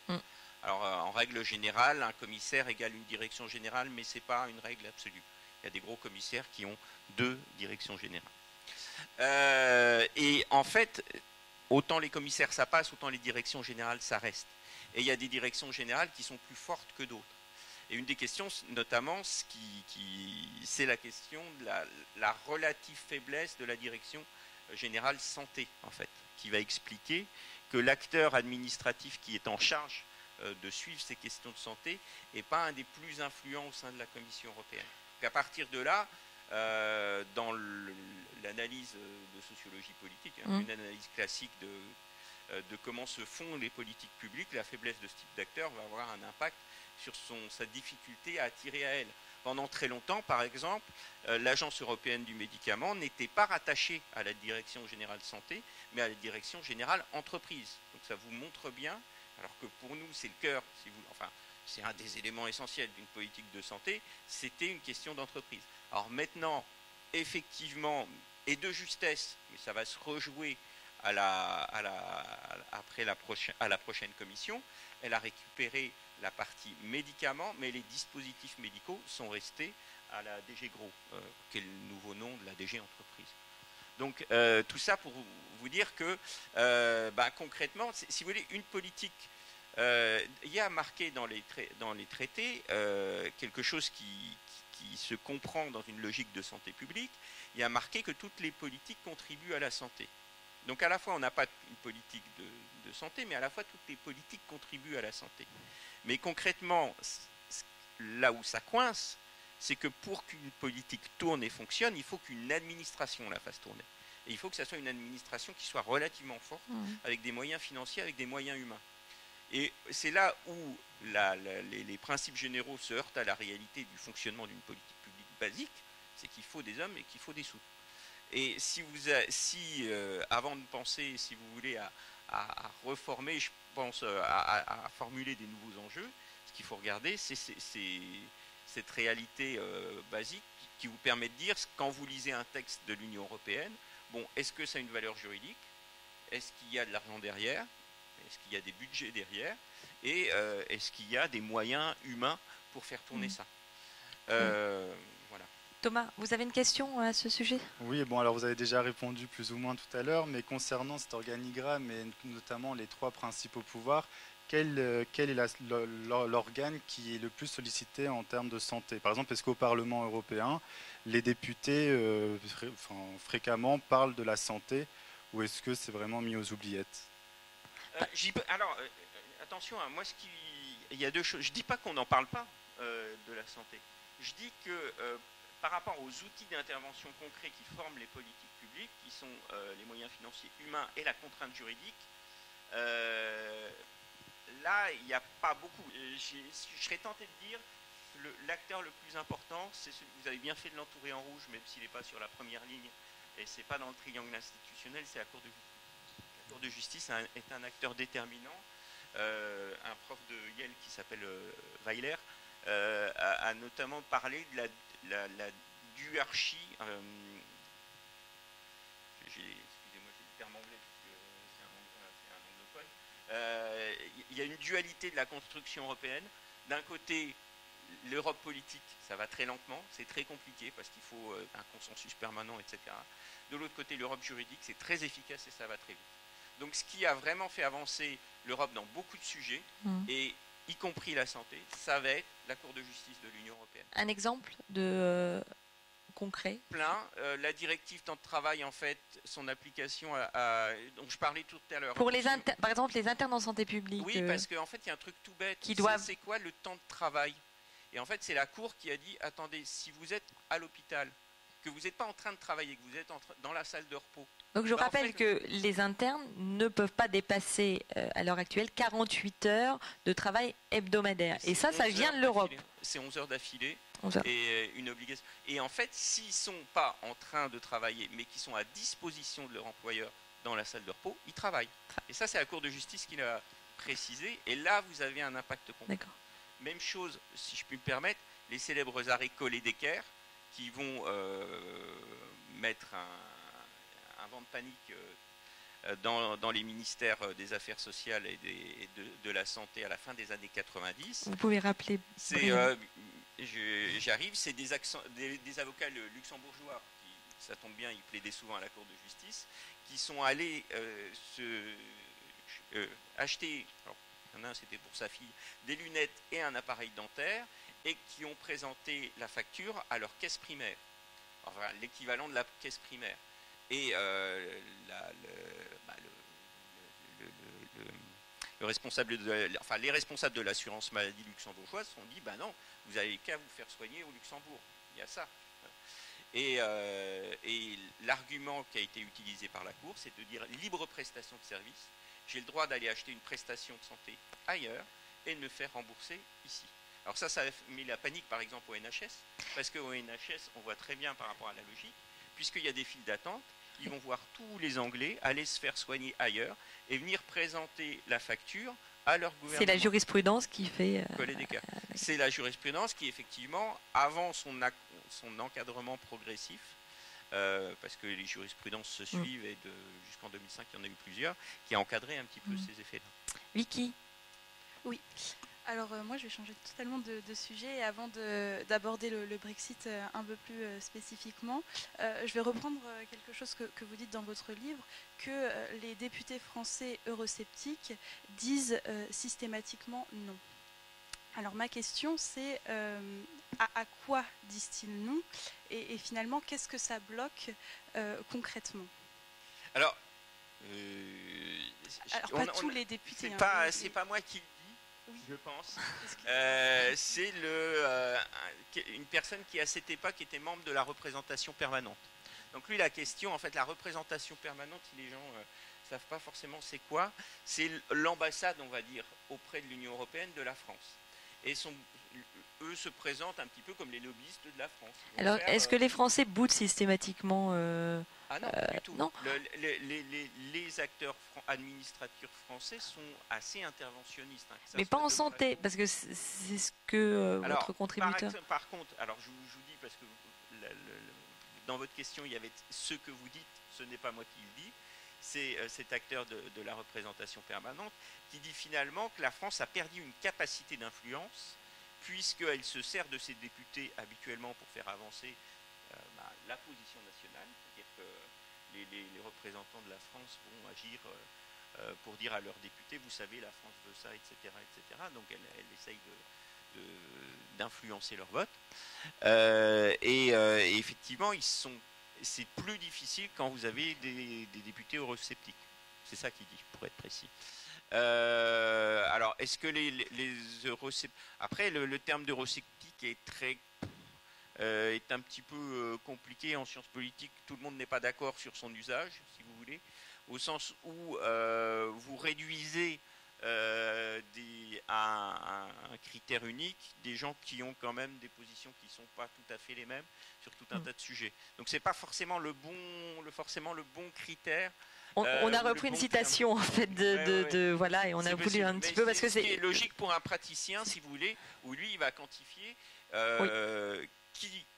Alors en règle générale, un commissaire égale une direction générale, mais ce n'est pas une règle absolue. Il y a des gros commissaires qui ont 2 directions générales. Et en fait, autant les commissaires ça passe, autant les directions générales ça reste. Et il y a des directions générales qui sont plus fortes que d'autres. Et une des questions, notamment, c'est la question de la relative faiblesse de la direction générale santé, en fait, qui va expliquer que l'acteur administratif qui est en charge de suivre ces questions de santé n'est pas un des plus influents au sein de la Commission européenne. Donc à partir de là, dans l'analyse de sociologie politique, une analyse classique de comment se font les politiques publiques, la faiblesse de ce type d'acteur va avoir un impact sur sa difficulté à attirer à elle. Pendant très longtemps, par exemple, l'Agence européenne du médicament n'était pas rattachée à la Direction générale santé, mais à la Direction générale entreprise. Donc ça vous montre bien, alors que pour nous c'est le cœur, c'est un des éléments essentiels d'une politique de santé, c'était une question d'entreprise. Alors maintenant, effectivement, et de justesse, mais ça va se rejouer à la prochaine commission, elle a récupéré la partie médicaments, mais les dispositifs médicaux sont restés à la DG Gros, qui est le nouveau nom de la DG Entreprise. Donc tout ça pour vous dire que concrètement, si vous voulez, une politique, il y a marqué dans les traités quelque chose qui se comprend dans une logique de santé publique. Il y a marqué que toutes les politiques contribuent à la santé. Donc à la fois on n'a pas une politique de santé, mais à la fois toutes les politiques contribuent à la santé. Mais concrètement, là où ça coince, c'est que pour qu'une politique tourne et fonctionne, il faut qu'une administration la fasse tourner. Et il faut que ça soit une administration qui soit relativement forte, avec des moyens financiers, avec des moyens humains. Et c'est là où les principes généraux se heurtent à la réalité du fonctionnement d'une politique publique basique, c'est qu'il faut des hommes et qu'il faut des sous. Et avant de penser, si vous voulez, à reformer, je pense, à formuler des nouveaux enjeux, ce qu'il faut regarder, c'est cette réalité basique qui vous permet de dire, quand vous lisez un texte de l'Union européenne, bon, est-ce que ça a une valeur juridique? Est-ce qu'il y a de l'argent derrière? Est-ce qu'il y a des budgets derrière? Et est-ce qu'il y a des moyens humains pour faire tourner ça? Voilà. Thomas, vous avez une question à ce sujet? Oui, bon, alors vous avez déjà répondu plus ou moins tout à l'heure, mais concernant cet organigramme et notamment les 3 principaux pouvoirs, quel est l'organe qui est le plus sollicité en termes de santé? Par exemple, est-ce qu'au Parlement européen, les députés fréquemment parlent de la santé, ou est-ce que c'est vraiment mis aux oubliettes? Alors, attention, moi, il y a 2 choses. Je ne dis pas qu'on n'en parle pas de la santé. Je dis que par rapport aux outils d'intervention concrets qui forment les politiques publiques, qui sont les moyens financiers humains et la contrainte juridique, là, il n'y a pas beaucoup. Je serais tenté de dire l'acteur le plus important, c'est celui, vous avez bien fait de l'entourer en rouge, même s'il n'est pas sur la première ligne, et ce n'est pas dans le triangle institutionnel, c'est la Cour de justice. La Cour de justice est un acteur déterminant. Un prof de Yale qui s'appelle Weiler a notamment parlé de la duarchie. Excusez-moi, j'ai le terme anglais parce que c'est un anglophone. Il y a une dualité de la construction européenne. D'un côté, l'Europe politique, ça va très lentement, c'est très compliqué parce qu'il faut un consensus permanent, etc. De l'autre côté, l'Europe juridique, c'est très efficace et ça va très vite. Donc ce qui a vraiment fait avancer l'Europe dans beaucoup de sujets, et y compris la santé, ça va être la Cour de justice de l'Union européenne. Un exemple de concret? Plein. La directive temps de travail, en fait, son application dont je parlais tout à l'heure. Pour par exemple, les internes en santé publique. Oui, parce qu'en fait, il y a un truc tout bête. C'est quoi le temps de travail? Et en fait, c'est la Cour qui a dit, attendez, si vous êtes à l'hôpital, que vous n'êtes pas en train de travailler, que vous êtes dans la salle de repos. Donc je rappelle que les internes ne peuvent pas dépasser à l'heure actuelle 48 heures de travail hebdomadaire. Et ça vient de l'Europe. C'est 11 heures d'affilée et une obligation. Et en fait, s'ils ne sont pas en train de travailler, mais qui sont à disposition de leur employeur dans la salle de repos, ils travaillent. Et ça, c'est la Cour de justice qui l'a précisé. Et là, vous avez un impact concret. Même chose, si je puis me permettre, les célèbres arrêts Collet-Decker qui vont mettre un vent de panique dans les ministères des Affaires sociales et de la santé à la fin des années 90. Vous pouvez rappeler? J'arrive, c'est des avocats luxembourgeois, ça tombe bien, ils plaidaient souvent à la Cour de justice, qui sont allés acheter, alors, il y en a un c'était pour sa fille, des lunettes et un appareil dentaire, et qui ont présenté la facture à leur caisse primaire, enfin l'équivalent de la caisse primaire. Et les responsables de l'assurance maladie luxembourgeoise se sont dit, ben non, vous n'avez qu'à vous faire soigner au Luxembourg. Il y a ça. Et l'argument qui a été utilisé par la Cour, c'est de dire libre prestation de service. J'ai le droit d'aller acheter une prestation de santé ailleurs et de me faire rembourser ici. Alors ça met la panique par exemple au NHS, parce qu'au NHS, on voit très bien par rapport à la logique, puisqu'il y a des files d'attente, ils vont voir tous les Anglais aller se faire soigner ailleurs et venir présenter la facture à leur gouvernement. C'est la jurisprudence qui fait... C'est la jurisprudence qui, effectivement, avant son encadrement progressif, parce que les jurisprudences se suivent et jusqu'en 2005, il y en a eu plusieurs, qui a encadré un petit peu ces effets-là. Vicky? Oui. Alors moi je vais changer totalement de sujet et avant d'aborder le Brexit un peu plus spécifiquement, je vais reprendre quelque chose que vous dites dans votre livre, que les députés français eurosceptiques disent systématiquement non. Alors ma question c'est à quoi disent-ils non et finalement qu'est-ce que ça bloque concrètement? Alors pas tous les députés. C'est pas moi qui... Oui. Je pense. C'est une personne qui à cette époque était membre de la représentation permanente. Donc lui la question, en fait la représentation permanente, si les gens ne savent pas forcément c'est quoi, c'est l'ambassade on va dire auprès de l'Union Européenne de la France. Et eux se présentent un petit peu comme les lobbyistes de la France. Alors est-ce que les Français boudent systématiquement Ah non, pas du tout. Non. Les acteurs administratifs français sont assez interventionnistes. Mais pas en santé, parce que c'est ce que votre contributeur... Par contre, alors je vous dis, parce que dans votre question, il y avait ce que vous dites, ce n'est pas moi qui le dis, c'est cet acteur de la représentation permanente qui dit finalement que la France a perdu une capacité d'influence puisqu'elle se sert de ses députés habituellement pour faire avancer la position nationale, c'est-à-dire que les représentants de la France vont agir pour dire à leurs députés, vous savez, la France veut ça, etc. etc. Donc elle essaye d'influencer leur vote. Et effectivement, c'est plus difficile quand vous avez des députés eurosceptiques. C'est ça qu'il dit, pour être précis. Alors, est-ce que les eurosceptiques... Après, le terme d'eurosceptique est un petit peu compliqué en sciences politiques. Tout le monde n'est pas d'accord sur son usage, si vous voulez, au sens où vous réduisez à un critère unique des gens qui ont quand même des positions qui ne sont pas tout à fait les mêmes sur tout un tas de sujets. Donc c'est pas forcément le bon critère. On a repris une citation en fait voilà, et on a voulu un petit peu parce que c'est logique pour un praticien, si vous voulez, où lui il va quantifier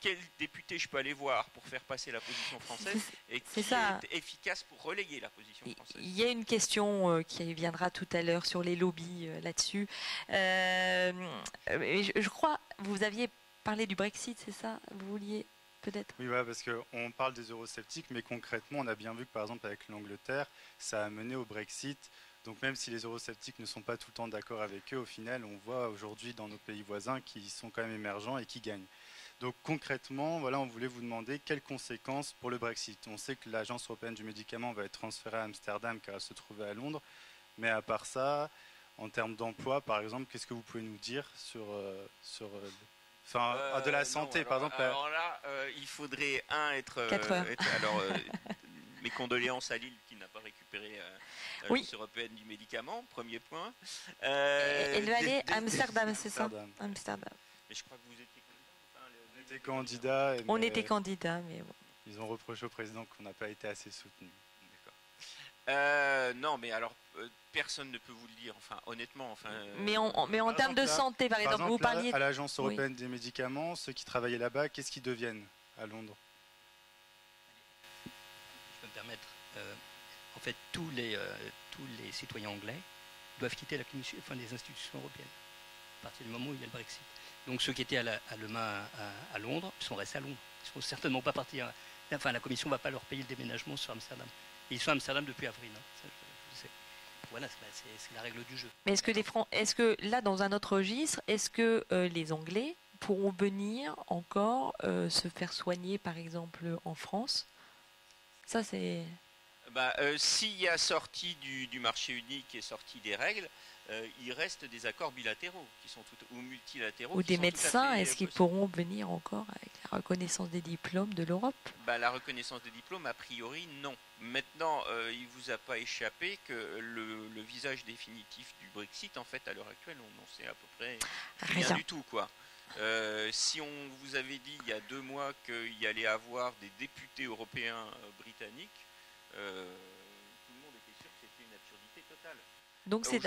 quel député je peux aller voir pour faire passer la position française et qui est efficace pour relayer la position française. Il y a une question qui viendra tout à l'heure sur les lobbies là-dessus. Je crois vous aviez parlé du Brexit, c'est ça? Vous vouliez peut-être? Oui, ouais, parce qu'on parle des eurosceptiques, mais concrètement, on a bien vu que par exemple avec l'Angleterre, ça a mené au Brexit. Donc même si les eurosceptiques ne sont pas tout le temps d'accord avec eux, au final, on voit aujourd'hui dans nos pays voisins qu'ils sont quand même émergents et qui gagnent. Donc concrètement, voilà, on voulait vous demander quelles conséquences pour le Brexit. On sait que l'Agence européenne du médicament va être transférée à Amsterdam car elle se trouvait à Londres. Mais à part ça, en termes d'emploi, par exemple, qu'est-ce que vous pouvez nous dire sur de la santé, par exemple? Alors là, il faudrait être... 4 heures. Mes condoléances à Lille qui n'a pas récupéré l'Agence européenne du médicament, premier point. Elle va aller à Amsterdam, c'est ça? Amsterdam. Mais je crois que vous étiez candidat. On était candidat, mais bon. Ils ont reproché au président qu'on n'a pas été assez soutenu. Non, mais alors personne ne peut vous le dire. Enfin, honnêtement, mais en termes de santé, par exemple, vous parliez à l'Agence européenne des médicaments, ceux qui travaillaient là-bas, qu'est-ce qu'ils deviennent à Londres? Je peux me permettre. En fait, tous les citoyens anglais doivent quitter les institutions européennes à partir du moment où il y a le Brexit. Donc ceux qui étaient à l'EMA à Londres sont restés à Londres. Ils ne sont certainement pas partis. Enfin, la Commission ne va pas leur payer le déménagement sur Amsterdam. Et ils sont à Amsterdam depuis avril. Ça, je sais. Voilà, c'est la règle du jeu. Mais est-ce que là, dans un autre registre, est-ce que les Anglais pourront venir encore se faire soigner, par exemple, en France? Ça, c'est... S'il y a sortie du marché unique et sortie des règles, il reste des accords bilatéraux qui sont ou multilatéraux. Ou des médecins, est-ce qu'ils pourront venir encore avec la reconnaissance des diplômes de l'Europe? La reconnaissance des diplômes, a priori, non. Maintenant, il ne vous a pas échappé que le visage définitif du Brexit, en fait, à l'heure actuelle, on n'en sait à peu près rien du tout, quoi. Si on vous avait dit il y a 2 mois qu'il y allait avoir des députés européens britanniques, tout le monde était sûr que c'était une absurdité totale. Donc ce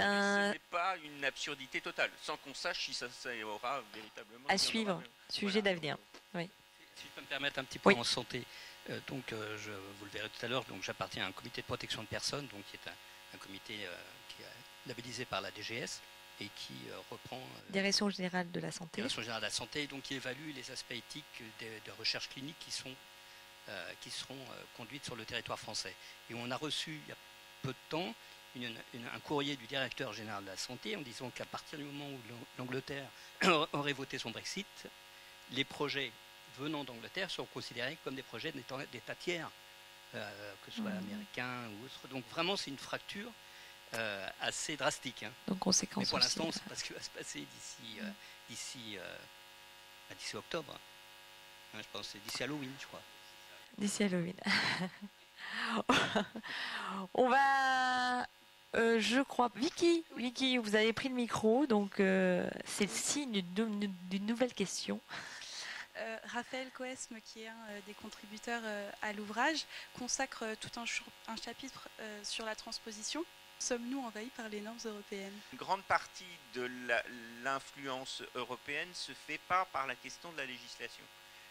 n'est pas une absurdité totale, sans qu'on sache si ça aura véritablement... À suivre, sujet d'avenir. Oui. Si je peux me permettre un petit peu en santé, vous le verrez tout à l'heure, donc j'appartiens à un comité de protection de personnes, donc qui est un comité qui est labellisé par la DGS et qui reprend... Direction générale de la santé. Direction générale de la santé, donc qui évalue les aspects éthiques de recherche clinique qui seront conduites sur le territoire français. Et on a reçu, il y a peu de temps, un courrier du directeur général de la santé en disant qu'à partir du moment où l'Angleterre aurait voté son Brexit, les projets venant d'Angleterre seront considérés comme des projets d'État tiers, que ce soit américain ou autre. Donc vraiment, c'est une fracture assez drastique. Donc conséquence. Mais pour l'instant, on ne sait pas ce qui va se passer d'ici octobre. Je pense que c'est d'ici Halloween, je crois. D'ici Halloween. On va... je crois... Vicky, vous avez pris le micro, donc c'est le signe d'une nouvelle question. Raphaël Coesme, qui est un des contributeurs à l'ouvrage, consacre tout un chapitre sur la transposition. Sommes-nous envahis par les normes européennes? Une grande partie de l'influence européenne se fait pas par la question de la législation.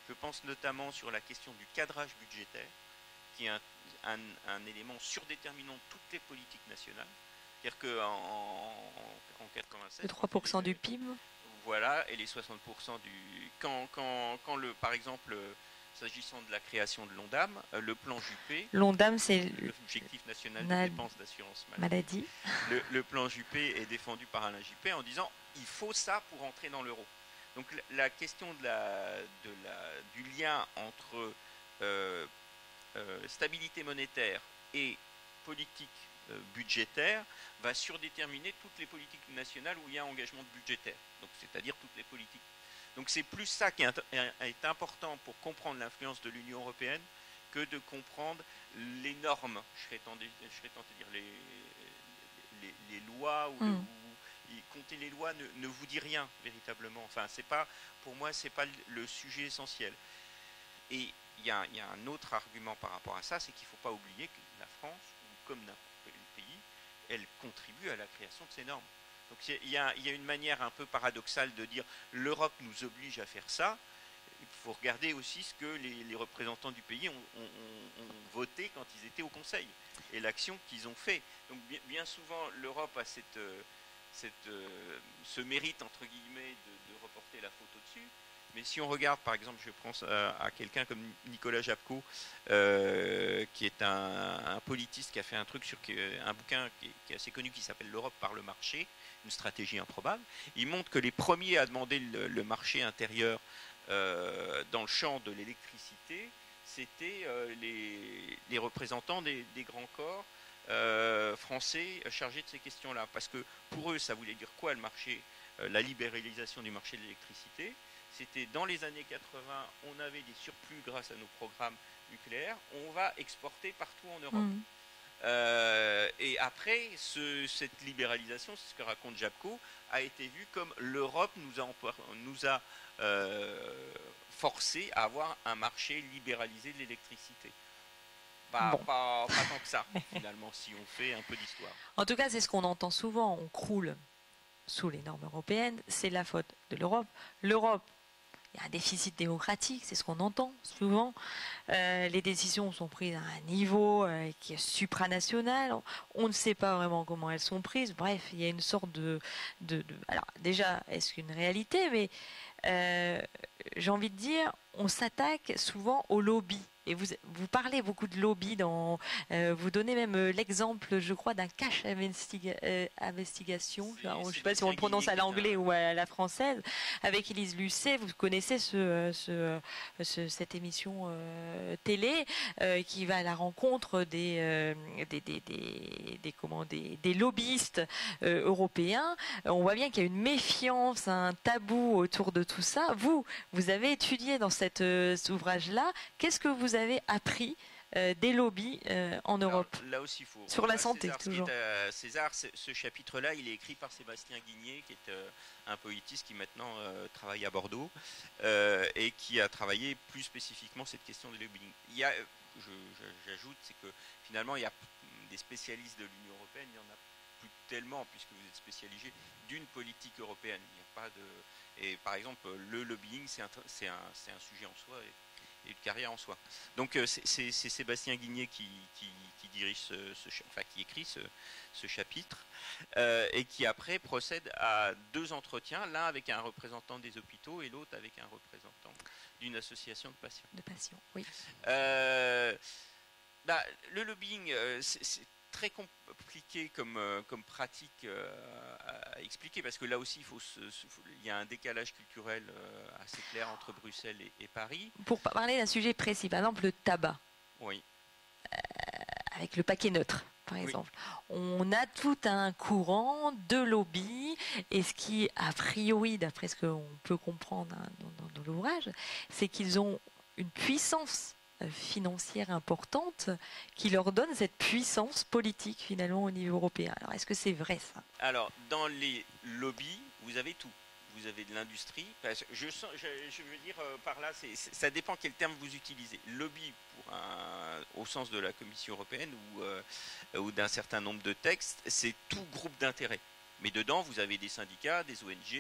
Je pense notamment sur la question du cadrage budgétaire, qui est un élément surdéterminant de toutes les politiques nationales. C'est-à-dire qu'en 87... Le 3% du PIB. Voilà, et les 60% du... par exemple, s'agissant de la création de l'ONDAM, le plan Juppé... L'ONDAM, c'est l'objectif national de dépenses d'assurance maladie. Le plan Juppé est défendu par Alain Juppé en disant il faut ça pour entrer dans l'euro. Donc la question du lien entre stabilité monétaire et politique budgétaire va surdéterminer toutes les politiques nationales où il y a engagement budgétaire, donc c'est-à-dire toutes les politiques. Donc c'est plus ça qui est important pour comprendre l'influence de l'Union européenne que de comprendre les normes. Je serais tenté de dire les lois ou compter les lois ne vous dit rien véritablement. Enfin, pour moi, c'est pas le sujet essentiel. Et il y a un autre argument par rapport à ça, c'est qu'il ne faut pas oublier que la France, comme n'importe quel pays, elle contribue à la création de ces normes. Donc il y a une manière un peu paradoxale de dire l'Europe nous oblige à faire ça. Il faut regarder aussi ce que les représentants du pays ont voté quand ils étaient au Conseil et l'action qu'ils ont fait. Donc bien souvent, l'Europe a ce mérite, entre guillemets, de reporter la faute au-dessus. Mais si on regarde, par exemple, je pense à quelqu'un comme Nicolas Japko, qui est un politiste qui a fait un bouquin qui est assez connu, qui s'appelle L'Europe par le marché, une stratégie improbable. Il montre que les premiers à demander le marché intérieur dans le champ de l'électricité, c'était les représentants des grands corps français chargés de ces questions-là. Parce que pour eux, ça voulait dire quoi le marché, la libéralisation du marché de l'électricité? C'était dans les années 80, on avait des surplus grâce à nos programmes nucléaires, on va exporter partout en Europe. Et après, cette libéralisation, c'est ce que raconte Jabko, a été vue comme l'Europe nous a forcé à avoir un marché libéralisé de l'électricité. Pas tant que ça, finalement, si on fait un peu d'histoire. En tout cas, c'est ce qu'on entend souvent. On croule sous les normes européennes. C'est la faute de l'Europe. L'Europe, il y a un déficit démocratique, c'est ce qu'on entend souvent. Les décisions sont prises à un niveau qui est supranational. On ne sait pas vraiment comment elles sont prises. Bref, il y a une sorte alors déjà, est-ce qu'une réalité? Mais j'ai envie de dire, on s'attaque souvent au lobby. Et vous parlez beaucoup de lobby, vous donnez même l'exemple, je crois, d'un cache investigation. Je ne sais pas si on le prononce à l'anglais ou à la française, avec Élise Lucet. Vous connaissez cette émission télé qui va à la rencontre des lobbyistes européens. On voit bien qu'il y a une méfiance, un tabou autour de tout ça. Vous avez étudié dans cet ouvrage-là. Qu'est-ce que vous avez appris des lobbies en Europe? Là aussi, il faut sur la santé, César, toujours. César, ce chapitre-là, il est écrit par Sébastien Guigné, qui est un poétiste qui maintenant travaille à Bordeaux et qui a travaillé plus spécifiquement cette question de lobbying. J'ajoute, c'est que finalement, il y a des spécialistes de l'Union européenne, il n'y en a plus tellement, puisque vous êtes spécialisé d'une politique européenne. Il n'y a pas de... Et par exemple, le lobbying, c'est un sujet en soi et de carrière en soi. Donc c'est Sébastien Guigné qui dirige qui écrit ce chapitre et qui après procède à 2 entretiens, l'un avec un représentant des hôpitaux et l'autre avec un représentant d'une association de patients. De patients, oui. Le lobbying, c'est très compliqué comme pratique à expliquer, parce que là aussi il y a un décalage culturel assez clair entre Bruxelles et Paris. Pour parler d'un sujet précis, par exemple le tabac, oui. Avec le paquet neutre par exemple, on a tout un courant de lobby, et ce qui a priori, d'après ce qu'on peut comprendre dans l'ouvrage, c'est qu'ils ont une puissance financière importante qui leur donne cette puissance politique finalement au niveau européen. Alors est-ce que c'est vrai ça? Alors dans les lobbies, vous avez tout. Vous avez de l'industrie. Je veux dire par là, ça dépend quel terme vous utilisez. Lobby au sens de la Commission européenne ou d'un certain nombre de textes, c'est tout groupe d'intérêt. Mais dedans, vous avez des syndicats, des ONG,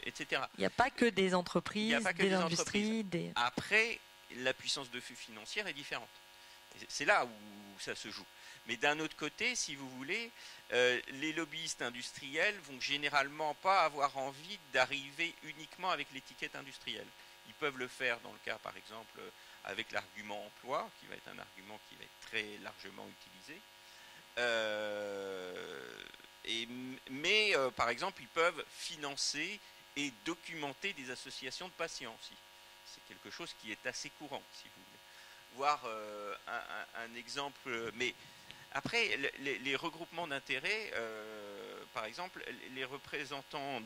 etc. Il n'y a pas que des entreprises, des industries. Après, la puissance de feu financière est différente. C'est là où ça se joue. Mais d'un autre côté, si vous voulez, les lobbyistes industriels vont généralement pas avoir envie d'arriver uniquement avec l'étiquette industrielle. Ils peuvent le faire dans le cas, par exemple, avec l'argument emploi, qui va être un argument qui va être très largement utilisé. Mais par exemple, ils peuvent financer et documenter des associations de patients aussi. C'est quelque chose qui est assez courant, si vous voulez. Voir un exemple, mais après, les regroupements d'intérêts, par exemple, les représentants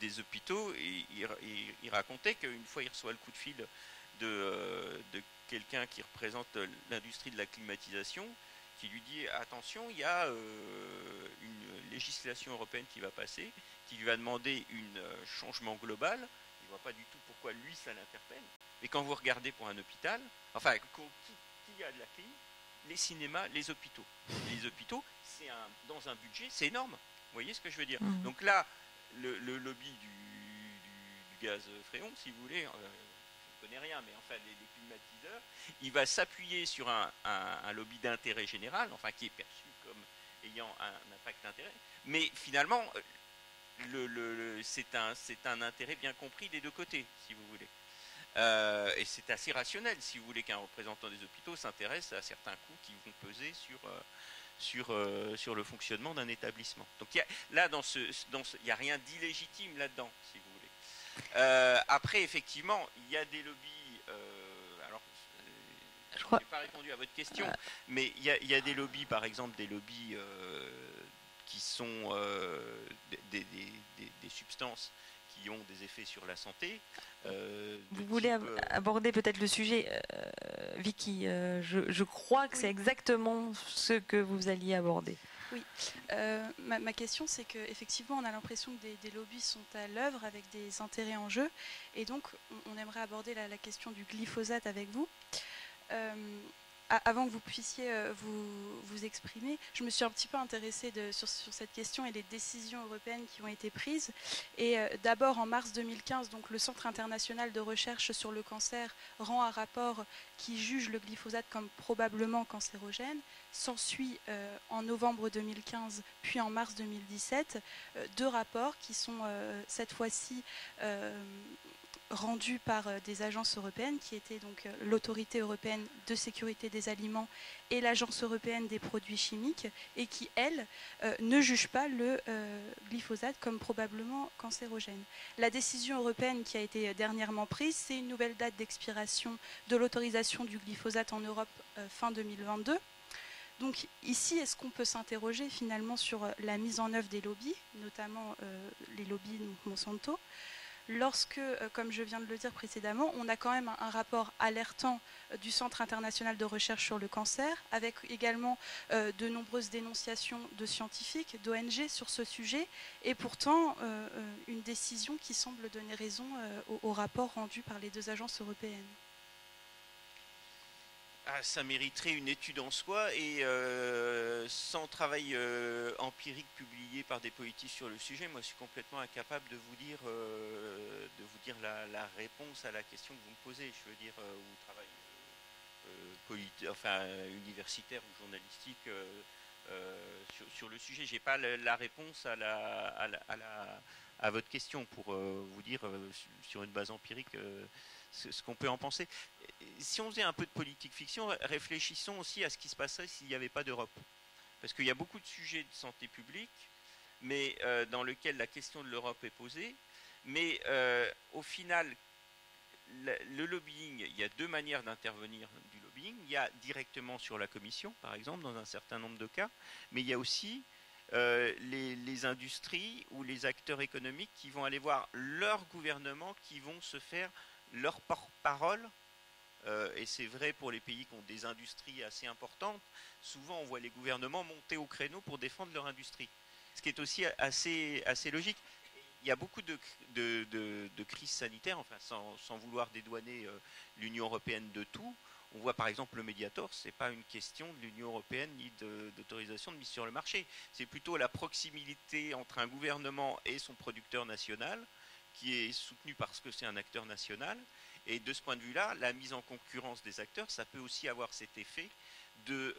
des hôpitaux, ils racontaient qu'une fois il reçoit le coup de fil de quelqu'un qui représente l'industrie de la climatisation, qui lui dit attention, il y a une législation européenne qui va passer, qui lui va demander un changement global. Il ne voit pas du tout pourquoi lui ça l'interpelle. Mais quand vous regardez pour un hôpital, enfin, qui a de la clim? Les cinémas, les hôpitaux. Les hôpitaux, dans un budget, c'est énorme. Vous voyez ce que je veux dire? Donc là, le lobby du gaz fréon, si vous voulez, je ne connais rien, mais enfin, les climatiseurs, il va s'appuyer sur un lobby d'intérêt général, enfin, qui est perçu comme ayant un impact d'intérêt. Mais finalement, c'est un intérêt bien compris des deux côtés, si vous voulez. Et c'est assez rationnel, si vous voulez, qu'un représentant des hôpitaux s'intéresse à certains coûts qui vont peser sur le fonctionnement d'un établissement. Donc il n'y a rien d'illégitime là-dedans, si vous voulez. Après, effectivement, il y a des lobbies. Alors, je n'ai pas répondu à votre question, mais il y a des lobbies, par exemple, des lobbies qui sont des substances qui ont des effets sur la santé. Vous voulez aborder peut-être le sujet, Vicky, je crois que c'est exactement ce que vous alliez aborder. Oui, ma question c'est qu'effectivement on a l'impression que des lobbies sont à l'œuvre avec des intérêts en jeu, et donc on aimerait aborder la question du glyphosate avec vous. Avant que vous puissiez vous exprimer, je me suis un petit peu intéressée sur cette question et les décisions européennes qui ont été prises. Et d'abord, en mars 2015, donc, le Centre international de recherche sur le cancer rend un rapport qui juge le glyphosate comme probablement cancérogène. S'ensuit en novembre 2015, puis en mars 2017, deux rapports qui sont cette fois-ci rendus par des agences européennes qui étaient donc l'Autorité européenne de sécurité des aliments et l'Agence européenne des produits chimiques, et qui, elles, ne jugent pas le glyphosate comme probablement cancérogène. La décision européenne qui a été dernièrement prise, c'est une nouvelle date d'expiration de l'autorisation du glyphosate en Europe fin 2022. Donc ici, est-ce qu'on peut s'interroger finalement sur la mise en œuvre des lobbies, notamment les lobbies Monsanto, lorsque, comme je viens de le dire précédemment, on a quand même un rapport alertant du Centre international de recherche sur le cancer, avec également de nombreuses dénonciations de scientifiques, d'ONG sur ce sujet, et pourtant une décision qui semble donner raison au rapport rendu par les deux agences européennes. Ça mériterait une étude en soi, et sans travail empirique publié par des politiques sur le sujet, moi je suis complètement incapable de vous dire la réponse à la question que vous me posez. Je veux dire, ou travail universitaire ou journalistique sur le sujet. J'ai pas la réponse à votre question pour vous dire sur une base empirique ce qu'on peut en penser. Si on faisait un peu de politique fiction, réfléchissons aussi à ce qui se passerait s'il n'y avait pas d'Europe. Parce qu'il y a beaucoup de sujets de santé publique, mais dans lesquels la question de l'Europe est posée. Mais au final, le lobbying, il y a deux manières d'intervenir du lobbying. Il y a directement sur la Commission, par exemple, dans un certain nombre de cas, mais il y a aussi les industries ou les acteurs économiques qui vont aller voir leur gouvernement, qui vont se faire leur porte-parole, et c'est vrai pour les pays qui ont des industries assez importantes. Souvent on voit les gouvernements monter au créneau pour défendre leur industrie, ce qui est aussi assez logique. Il y a beaucoup de crises sanitaires, enfin sans vouloir dédouaner l'Union européenne de tout. On voit par exemple le Mediator, ce n'est pas une question de l'Union européenne ni d'autorisation de mise sur le marché. C'est plutôt la proximité entre un gouvernement et son producteur national qui est soutenu parce que c'est un acteur national. Et de ce point de vue-là, la mise en concurrence des acteurs, ça peut aussi avoir cet effet de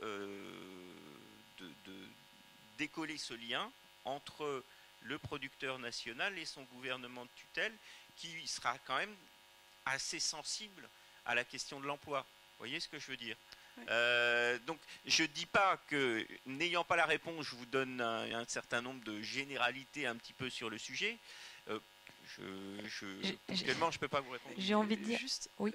décoller ce lien entre le producteur national et son gouvernement de tutelle, qui sera quand même assez sensible à la question de l'emploi. Vous voyez ce que je veux dire ? Oui. Donc je ne dis pas que, n'ayant pas la réponse, je vous donne un certain nombre de généralités un petit peu sur le sujet. Actuellement, je ne peux pas vous répondre. J'ai envie de dire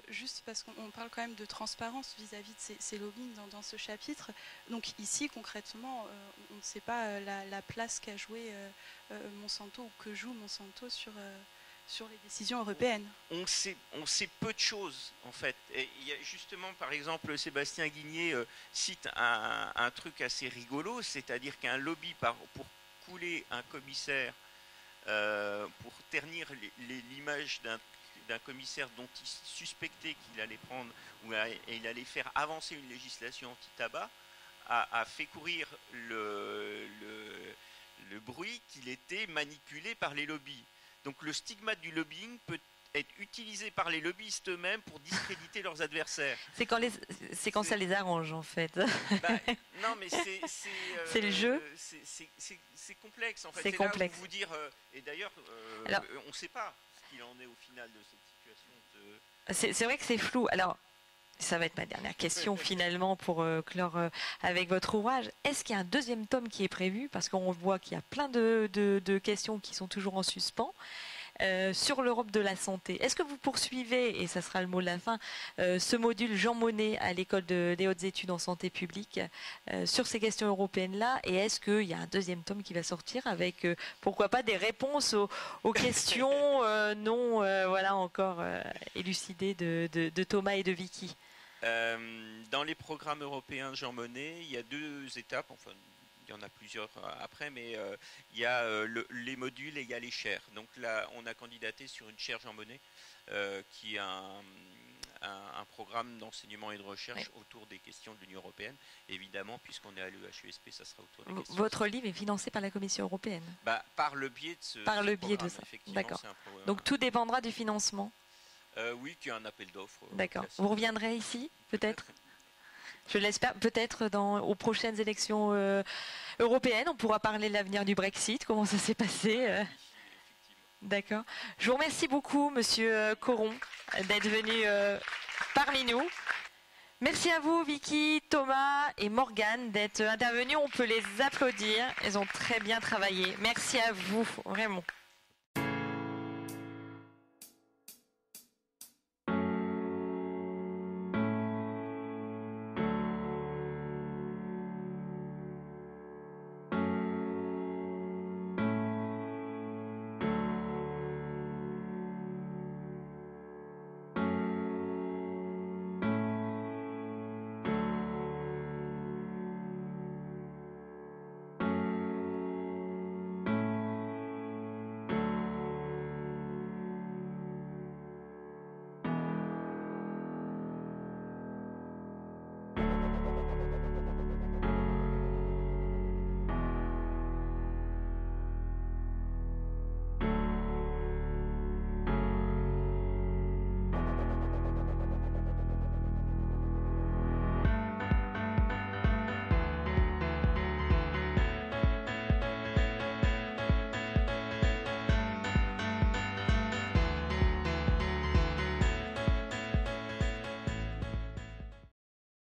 juste parce qu'on parle quand même de transparence vis-à-vis de ces lobbying dans ce chapitre. Donc ici, concrètement, on ne sait pas la place qu'a joué Monsanto ou que joue Monsanto sur les décisions européennes. On sait peu de choses, en fait. Et il y a justement, par exemple, Sébastien Guigné cite un truc assez rigolo, c'est-à-dire qu'un lobby pour couler un commissaire, pour ternir l'image d'un commissaire dont il suspectait qu'il allait prendre, et il allait faire avancer une législation anti-tabac, a fait courir le bruit qu'il était manipulé par les lobbies. Donc le stigmate du lobbying peut être utilisé par les lobbyistes eux-mêmes pour discréditer leurs adversaires. C'est quand ça les arrange, en fait. Non, mais c'est le jeu. C'est complexe, en fait. C'est complexe. Là où vous dire, et d'ailleurs, on ne sait pas ce qu'il en est au final de cette situation. C'est vrai que c'est flou. Alors, Ça va être ma dernière question finalement pour clore avec votre ouvrage. Est-ce qu'il y a un deuxième tome qui est prévu? Parce qu'on voit qu'il y a plein de questions qui sont toujours en suspens. Sur l'Europe de la santé. Est-ce que vous poursuivez, et ça sera le mot de la fin, ce module Jean Monnet à l'école des hautes études en santé publique sur ces questions européennes-là? Et est-ce qu'il y a un deuxième tome qui va sortir avec, pourquoi pas, des réponses aux questions non voilà, encore élucidées de Thomas et de Vicky? Dans les programmes européens de Jean Monnet, il y a 2 étapes, enfin il y en a plusieurs après, mais il y a les modules et il y a les chaires. Donc là, on a candidaté sur une chaire Jean Monnet, qui est un programme d'enseignement et de recherche autour des questions de l'Union européenne. Évidemment, puisqu'on est à l'EHESP, ça sera autour des questions. Votre livre est financé par la Commission européenne? Par le biais de ce ça. D'accord. Donc tout dépendra du financement? Oui, qu'il y a un appel d'offres. D'accord. Vous reviendrez ici, peut-être? Je l'espère, peut-être aux prochaines élections européennes, on pourra parler de l'avenir du Brexit, comment ça s'est passé. D'accord. Je vous remercie beaucoup, Monsieur Coron, d'être venu parmi nous. Merci à vous, Vicky, Thomas et Morgane, d'être intervenus. On peut les applaudir. Elles ont très bien travaillé. Merci à vous, vraiment.